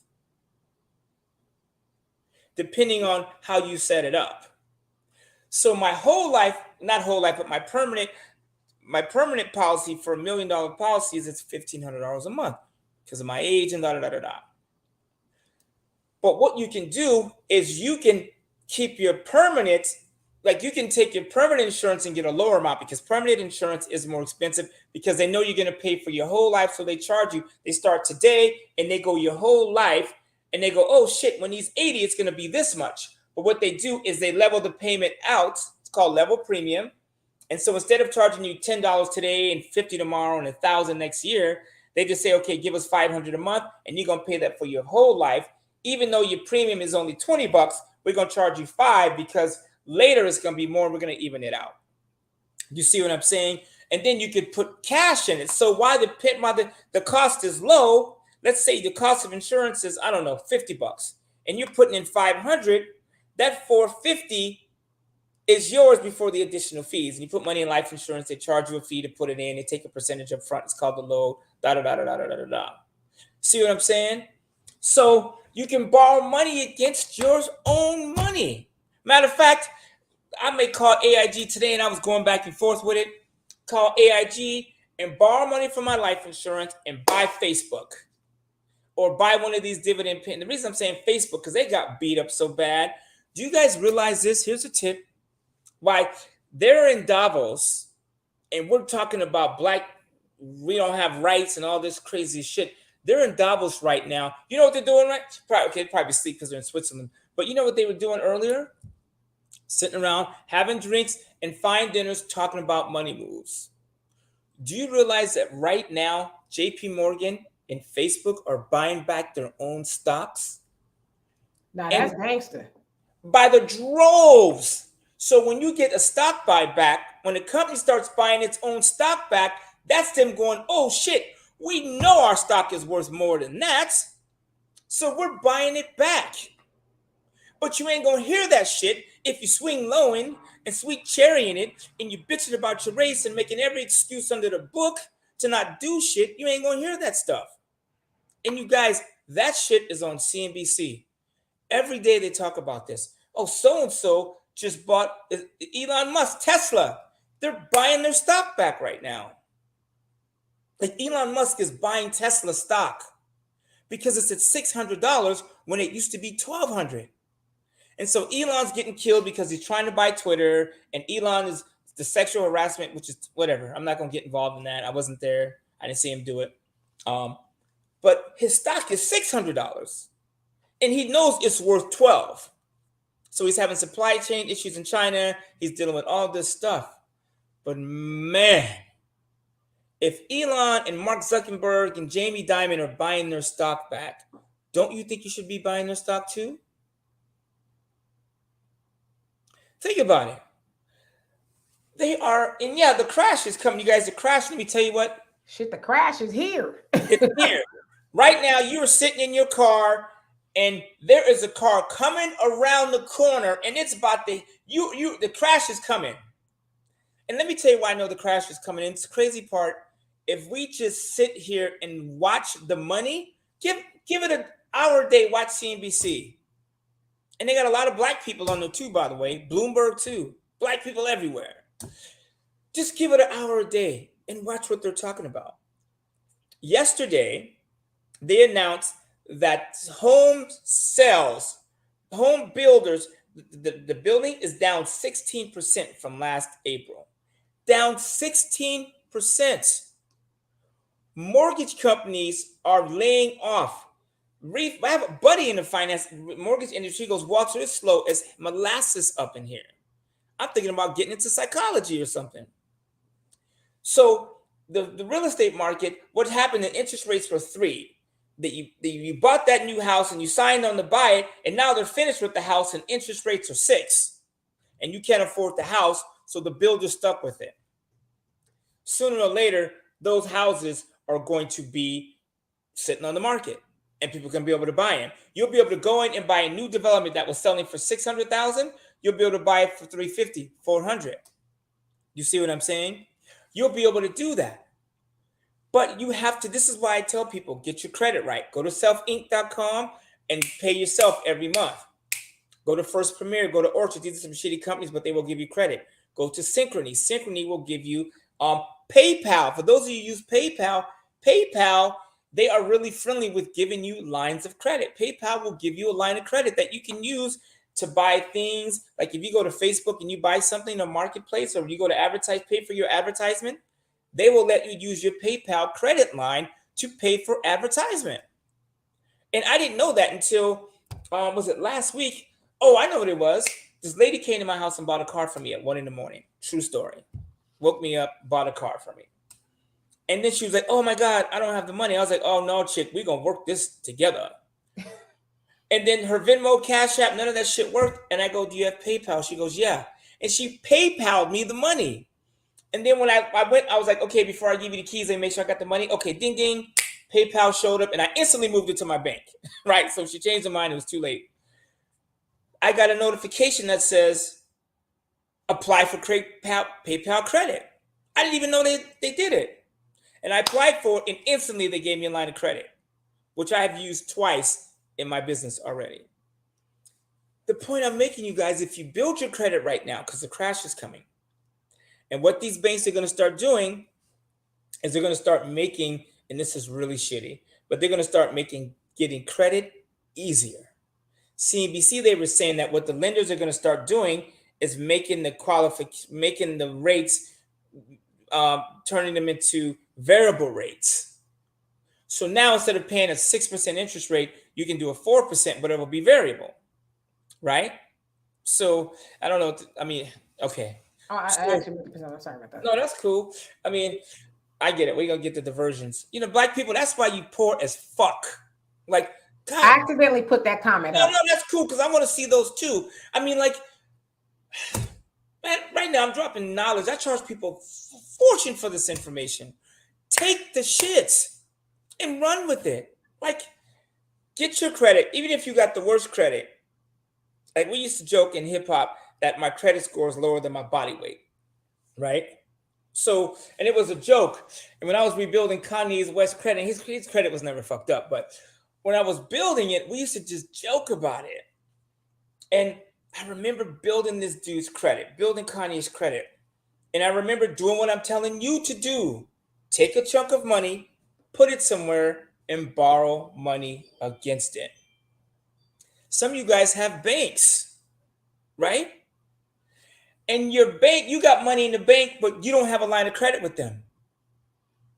depending on how you set it up. So my whole life, not whole life, but my permanent policy for $1 million policies, it's $1,500 a month because of my age and da da da da da. But what you can do is you can keep your permanent, like you can take your permanent insurance and get a lower amount, because permanent insurance is more expensive because they know you're going to pay for your whole life. So they charge you, they start today and they go your whole life, and they go, oh shit, when he's 80, it's going to be this much. But what they do is they level the payment out. It's called level premium. And so instead of charging you $10 today and $50 tomorrow and $1,000 next year, they just say, okay, give us $500 a month and you're going to pay that for your whole life. Even though your premium is only $20, we're going to charge you $5 because later it's going to be more. We're going to even it out. You see what I'm saying? And then you could put cash in it. So while the cost is low, let's say the cost of insurance is, I don't know, $50, and you're putting in $500, that $450 is yours before the additional fees. And you put money in life insurance, they charge you a fee to put it in. They take a percentage up front. It's called the load, da da da da da da da da. See what I'm saying? So you can borrow money against your own money. Matter of fact, I may call AIG today, and I was going back and forth with it. Call AIG and borrow money from my life insurance and buy Facebook. Or buy one of these dividend pay. The reason I'm saying Facebook, because they got beat up so bad. Do you guys realize this? Here's a tip. Why they're in Davos, and we're talking about we don't have rights and all this crazy shit. They're in Davos right now. You know what they're doing, right? Probably sleep because they're in Switzerland. But you know what they were doing earlier? Sitting around, having drinks and fine dinners, talking about money moves. Do you realize that right now, JP Morgan and Facebook are buying back their own stocks? Now that's gangster. By the droves. So when you get a stock buyback, when the company starts buying its own stock back, that's them going, oh shit, we know our stock is worth more than that, so we're buying it back. But you ain't gonna hear that shit if you swing low in, and sweet cherrying it, and you bitching about your race and making every excuse under the book to not do shit, you ain't gonna hear that stuff. And you guys, that shit is on CNBC. Every day they talk about this. Oh, so and so just bought Elon Musk, Tesla. They're buying their stock back right now. Like Elon Musk is buying Tesla stock because it's at $600 when it used to be $1,200. And so Elon's getting killed because he's trying to buy Twitter, and Elon is the sexual harassment, which is whatever. I'm not going to get involved in that. I wasn't there. I didn't see him do it. But his stock is $600, and he knows it's worth $12. So he's having supply chain issues in China. He's dealing with all this stuff. But man, if Elon and Mark Zuckerberg and Jamie Dimon are buying their stock back, don't you think you should be buying their stock too? Think about it. They are, and yeah, the crash is coming. You guys, the crash, let me tell you what. Shit, the crash is here. It's here. Right now, you're sitting in your car, and there is a car coming around the corner, and it's about the crash is coming. And let me tell you why I know the crash is coming. And it's the crazy part. If we just sit here and watch the money, give it an hour a day, watch CNBC. And they got a lot of black people on there too, by the way. Bloomberg too. Black people everywhere. Just give it an hour a day and watch what they're talking about. Yesterday, they announced that home sales, home builders, the building is down 16% from last April. Down 16%. Mortgage companies are laying off. I have a buddy in the mortgage industry goes, Walter, it's slow as molasses up in here. I'm thinking about getting into psychology or something. So the real estate market, what happened, the interest rates were 3%. You bought that new house and you signed on to buy it, and now they're finished with the house and interest rates are 6%. And you can't afford the house, so the builder's stuck with it. Sooner or later, those houses are going to be sitting on the market, and people can be able to buy them. You'll be able to go in and buy a new development that was selling for $600,000. You'll be able to buy it for $350,000, $400,000. You see what I'm saying? You'll be able to do that. But you have to, this is why I tell people, get your credit right. Go to selfinc.com and pay yourself every month. Go to First Premier, go to Orchard. These are some shitty companies, but they will give you credit. Go to Synchrony. Synchrony will give you PayPal. For those of you who use PayPal, they are really friendly with giving you lines of credit. PayPal will give you a line of credit that you can use to buy things. Like if you go to Facebook and you buy something in a marketplace, or you go to pay for your advertisement, they will let you use your PayPal credit line to pay for advertisement. And I didn't know that until, was it last week? Oh, I know what it was. This lady came to my house and bought a car for me at 1 a.m. True story. Woke me up, bought a car for me. And then she was like, oh my God, I don't have the money. I was like, oh no, chick, we're going to work this together. And then her Venmo, Cash App, none of that shit worked. And I go, do you have PayPal? She goes, yeah. And she PayPal'd me the money. And then when I went, I was like, okay, before I give you the keys, let me make sure I got the money. Okay, ding, ding. PayPal showed up and I instantly moved it to my bank, right? So she changed her mind. It was too late. I got a notification that says, apply for PayPal credit. I didn't even know they did it. And I applied for it, and instantly they gave me a line of credit, which I have used twice in my business already. The point I'm making, you guys, if you build your credit right now, because the crash is coming, and what these banks are going to start doing is they're going to start making, and this is really shitty, but they're going to start making getting credit easier. CNBC, they were saying that what the lenders are going to start doing is making the rates, turning them into variable rates. So now instead of paying a 6% interest rate, you can do a 4%, but it will be variable, right? So I don't know. I mean, okay. Oh, I actually meant to. I'm sorry about that. No, that's cool. I mean, I get it. We're going to get the diversions. You know, black people, that's why you poor as fuck. Like, God. I accidentally put that comment up. No, that's cool because I want to see those too. I mean, like, man, right now I'm dropping knowledge. I charge people fortune for this information. Take the shits and run with it. Like, get your credit, even if you got the worst credit. Like we used to joke in hip hop that my credit score is lower than my body weight, right? So, and it was a joke. And when I was rebuilding Kanye's West credit, his credit was never fucked up, but when I was building it, we used to just joke about it. And I remember building this dude's credit, building Kanye's credit. And I remember doing what I'm telling you to do. Take a chunk of money, put it somewhere, and borrow money against it. Some of you guys have banks, right? And your bank, you got money in the bank, but you don't have a line of credit with them.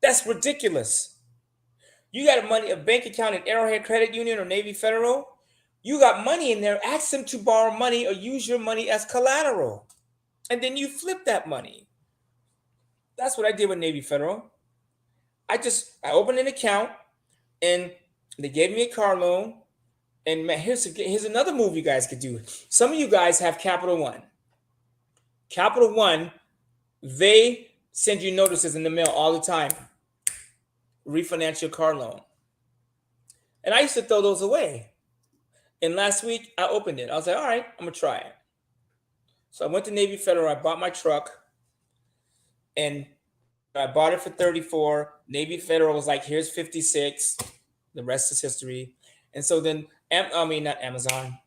That's ridiculous. You got a bank account at Arrowhead Credit Union or Navy Federal. You got money in there. Ask them to borrow money or use your money as collateral. And then you flip that money. That's what I did with Navy Federal. I opened an account and they gave me a car loan. And man, here's another move you guys could do. Some of you guys have Capital One. Capital One, they send you notices in the mail all the time. Refinance your car loan. And I used to throw those away. And last week I opened it. I was like, all right, I'm gonna try it. So I went to Navy Federal, I bought my truck, and I bought it for 34. Navy Federal was like, here's 56. The rest is history. And so then, not Amazon,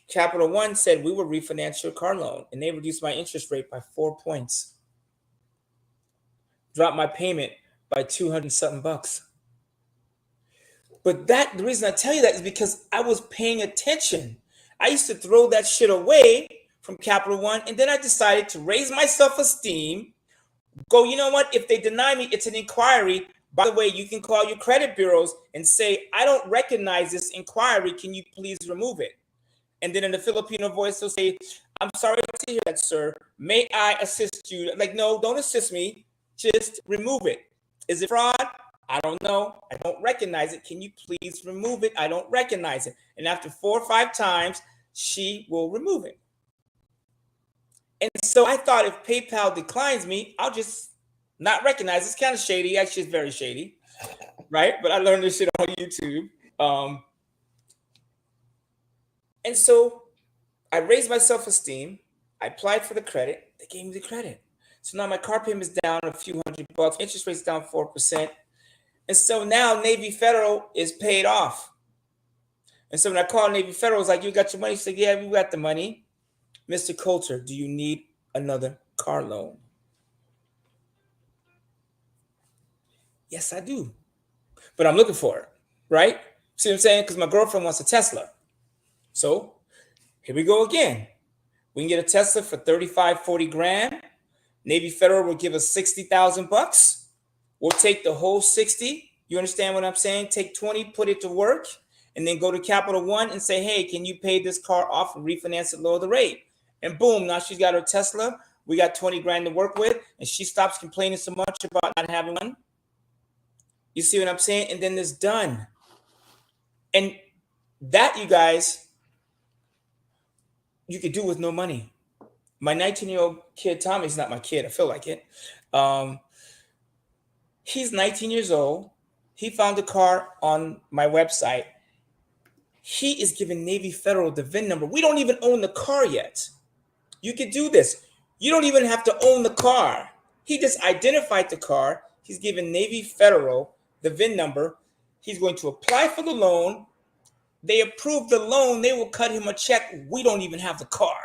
Capital One said we will refinance your car loan, and they reduced my interest rate by 4 points. Dropped my payment by 200 something bucks. But the reason I tell you that is because I was paying attention. I used to throw that shit away from Capital One, and then I decided to raise my self-esteem. Go, you know what? If they deny me, it's an inquiry. By the way, you can call your credit bureaus and say, I don't recognize this inquiry. Can you please remove it? And then in the Filipino voice, they'll say, I'm sorry to hear that, sir. May I assist you? Like, no, don't assist me. Just remove it. Is it fraud? I don't know. I don't recognize it. Can you please remove it? I don't recognize it. And after 4 or 5 times, she will remove it. And so I thought if PayPal declines me, I'll just not recognize. It's kind of shady. Actually, it's very shady, right? But I learned this shit on YouTube. And so I raised my self-esteem. I applied for the credit. They gave me the credit. So now my car payment's down a few $100. Interest rate's down 4%. And so now Navy Federal is paid off. And so when I called Navy Federal, I was like, you got your money? She said, yeah, we got the money. Mr. Coulter, do you need another car loan? Yes, I do. But I'm looking for it, right? See what I'm saying? Because my girlfriend wants a Tesla. So here we go again. We can get a Tesla for 35, 40 grand. Navy Federal will give us 60,000 bucks. We'll take the whole 60. You understand what I'm saying? Take 20, put it to work, and then go to Capital One and say, hey, can you pay this car off and refinance it, lower the rate? And boom, now she's got her Tesla. We got 20 grand to work with, and she stops complaining so much about not having one. You see what I'm saying? And then it's done. And that, you guys, you could do with no money. My 19-year-old kid, Tommy's not my kid. I feel like it. He's 19 years old. He found a car on my website. He is giving Navy Federal the VIN number. We don't even own the car yet. You could do this. You don't even have to own the car. He just identified the car. He's giving Navy Federal the VIN number. He's going to apply for the loan. They approve the loan. They will cut him a check. We don't even have the car.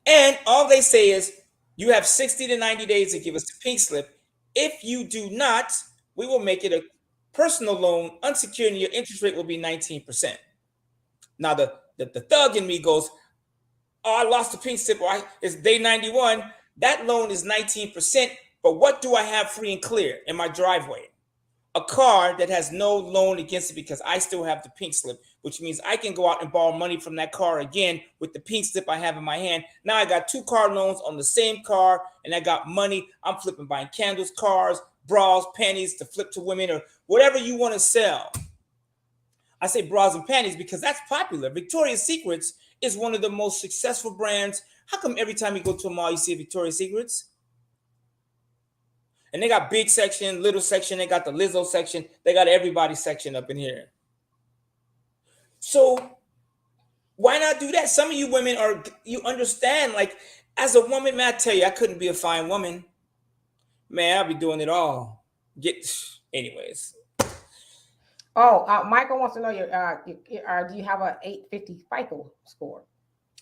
And all they say is, you have 60 to 90 days to give us the pink slip. If you do not, we will make it a personal loan, unsecured, and your interest rate will be 19%. Now, the thug in me goes, oh, I lost the pink slip, or it's day 91. That loan is 19%, but what do I have free and clear in my driveway? A car that has no loan against it because I still have the pink slip, which means I can go out and borrow money from that car again with the pink slip I have in my hand. Now I got 2 car loans on the same car, and I got money. I'm flipping, buying candles, cars, bras, panties to flip to women, or whatever you want to sell. I say bras and panties because that's popular. Victoria's Secrets is one of the most successful brands. How come every time you go to a mall, you see Victoria's Secrets? And they got big section, little section. They got the Lizzo section. They got everybody section up in here. So Why not do that? Some of you women are, you understand, like, as a woman, man, I tell you, I couldn't be a fine woman. Man, I'll be doing it all. Anyways. Oh, Michael wants to know do you have a 850 FICO score?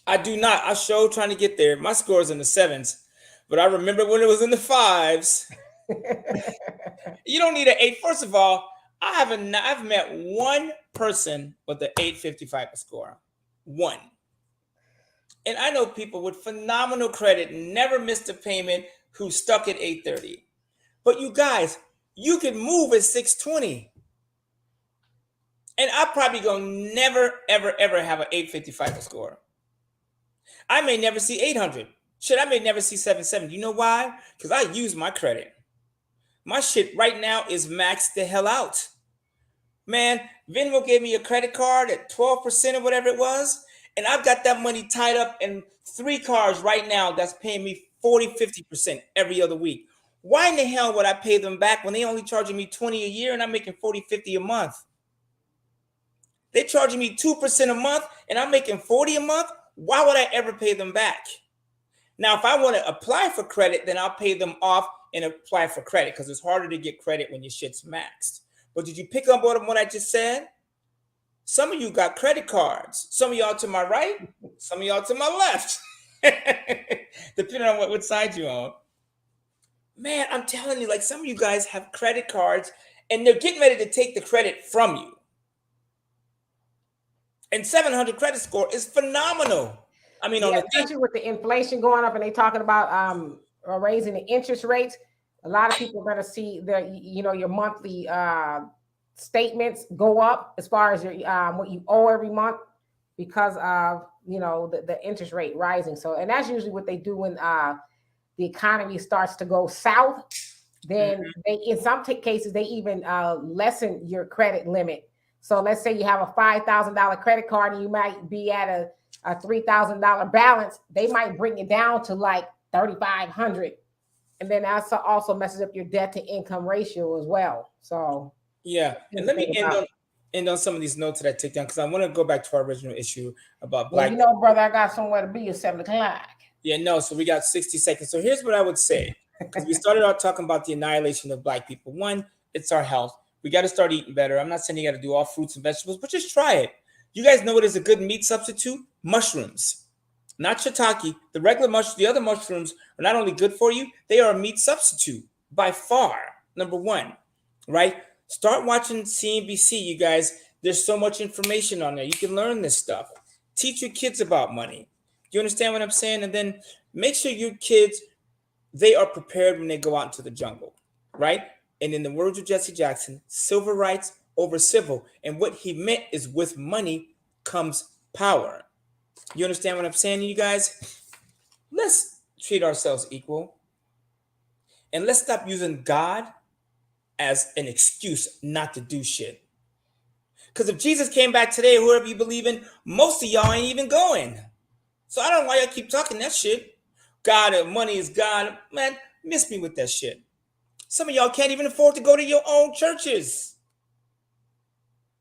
I do not. I showed trying to get there. My score is in the sevens, but I remember when it was in the fives. You don't need an eight. First of all, I've met one person with an 850 FICO score. One. And I know people with phenomenal credit, never missed a payment, who stuck at 830. But you guys, you can move at 620. And I probably gonna never, ever, ever have an 850 FICO score. I may never see 800. Shit, I may never see 770. You know why? Because I use my credit. My shit right now is maxed the hell out. Man, Venmo gave me a credit card at 12% or whatever it was. And I've got that money tied up in 3 cars right now that's paying me 40, 50% every other week. Why in the hell would I pay them back when they only charging me 20 a year and I'm making 40, 50 a month? They're charging me 2% a month and I'm making 40 a month. Why would I ever pay them back? Now, if I want to apply for credit, then I'll pay them off and apply for credit because it's harder to get credit when your shit's maxed. But did you pick up on what I just said? Some of you got credit cards. Some of y'all to my right, some of y'all to my left. Depending on what side you're on. Man, I'm telling you, like, some of you guys have credit cards and they're getting ready to take the credit from you. And 700 credit score is phenomenal. I mean, yeah, especially with the inflation going up and they talking about raising the interest rates. A lot of people are going to see your monthly statements go up as far as your what you owe every month because of the interest rate rising. So, and that's usually what they do when the economy starts to go south. Then they, in some cases, they even lessen your credit limit. So let's say you have a $5,000 credit card and you might be at a $3,000 balance. They might bring it down to like 3,500, and then that also messes up your debt to income ratio as well. So yeah, and let me end on some of these notes that I take down because I want to go back to our original issue about black. Well, brother, I got somewhere to be at 7 o'clock. Yeah, no. So we got 60 seconds. So here's what I would say because we started out talking about the annihilation of black people. One, it's our health. We got to start eating better. I'm not saying you got to do all fruits and vegetables, but just try it. You guys know what is a good meat substitute? Mushrooms. Not shiitake. The regular mushrooms, the other mushrooms are not only good for you, they are a meat substitute by far. Number one, right? Start watching CNBC, you guys. There's so much information on there. You can learn this stuff. Teach your kids about money. Do you understand what I'm saying? And then make sure your kids, they are prepared when they go out into the jungle, right? And in the words of Jesse Jackson, civil rights over civil. And what he meant is with money comes power. You understand what I'm saying, you guys? Let's treat ourselves equal. And let's stop using God as an excuse not to do shit. Because if Jesus came back today, whoever you believe in, most of y'all ain't even going. So I don't know why y'all keep talking that shit. God and money is God. Man, miss me with that shit. Some of y'all can't even afford to go to your own churches.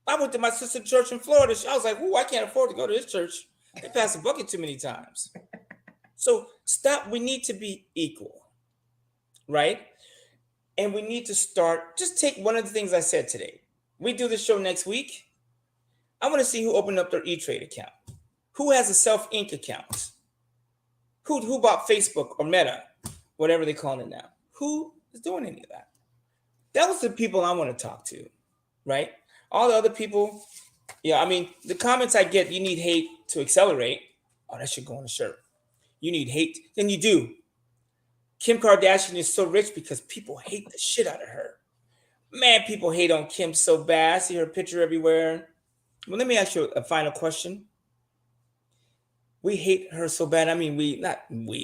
I went to my sister's church in Florida. I was like, ooh, I can't afford to go to this church. They pass the bucket too many times. So stop. We need to be equal, right? And we need to start. Just take one of the things I said today. We do this show next week. I want to see who opened up their E-Trade account. Who has a self-ink account? Who bought Facebook or Meta, whatever they call it now? Who is doing any of that? That was the people I want to talk to, right? All the other people, yeah, I mean, the comments I get, you need hate to accelerate. Oh, that should go on a shirt. You need hate. Then you do. Kim Kardashian is so rich because people hate the shit out of her. Man, people hate on Kim so bad. I see her picture everywhere. Well, let me ask you a final question. We hate her so bad. I mean,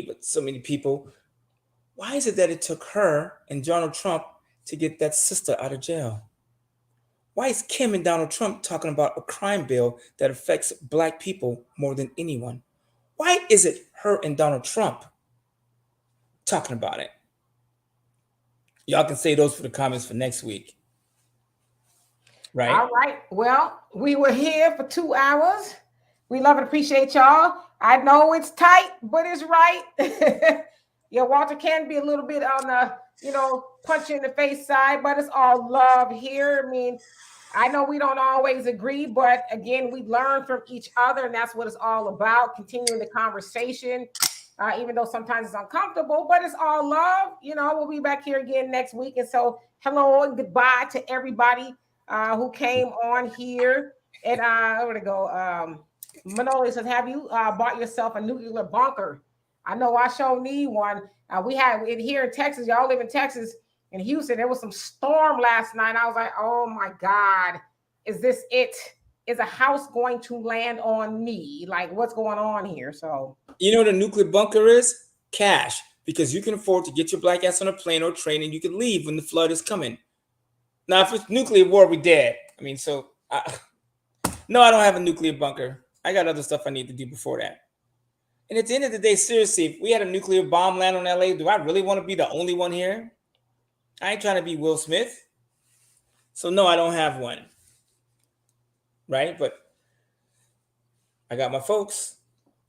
but so many people. Why is it that it took her and Donald Trump to get that sister out of jail? Why is Kim and Donald Trump talking about a crime bill that affects black people more than anyone? Why is it her and Donald Trump talking about it? Y'all can say those for the comments for next week. Right? All right. Well, we were here for 2 hours. We love and appreciate y'all. I know it's tight, but it's right. Yeah, Walter can be a little bit on the, punch you in the face side, but it's all love here. I mean, I know we don't always agree, but again, we learn from each other, and that's what it's all about, continuing the conversation, even though sometimes it's uncomfortable, but it's all love. We'll be back here again next week. And so, hello and goodbye to everybody who came on here. And where to go? Manoli says, have you bought yourself a nuclear bunker? I know I sure need one. We had it here in Texas. Y'all live in Texas. In Houston, there was some storm last night. I was like, oh my God, is this it? Is a house going to land on me? Like, what's going on here? So, you know what a nuclear bunker is? Cash. Because you can afford to get your black ass on a plane or train and you can leave when the flood is coming. Now, if it's nuclear war, we dead. I mean, no, I don't have a nuclear bunker. I got other stuff I need to do before that. And at the end of the day, seriously, if we had a nuclear bomb land on LA, do I really want to be the only one here? I ain't trying to be Will Smith. So no, I don't have one. Right? But I got my folks.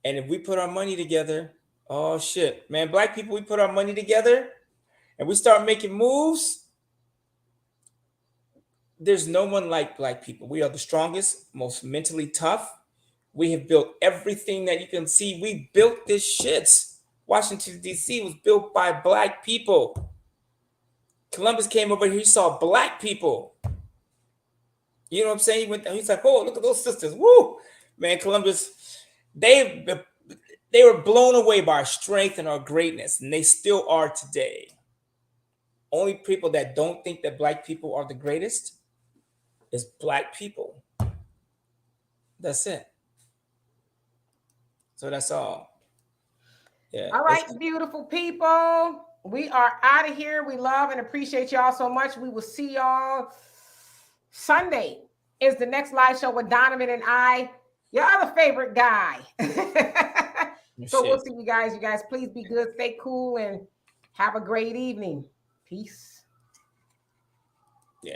And if we put our money together, oh shit. Man, black people, we put our money together and we start making moves. There's no one like black people. We are the strongest, most mentally tough. We have built everything that you can see. We built this shit. Washington, D.C. was built by black people. Columbus came over here, he saw black people. You know what I'm saying? He's like, oh, look at those sisters. Woo! Man, Columbus, they were blown away by our strength and our greatness, and they still are today. Only people that don't think that black people are the greatest is black people. That's it. So that's all. Yeah. All right, beautiful people. We are out of here. We love and appreciate y'all so much. We will see y'all Sunday. Is the next live show with Donovan and I, your other favorite guy. So we'll see you guys. You guys, please be good, stay cool, and have a great evening. Peace.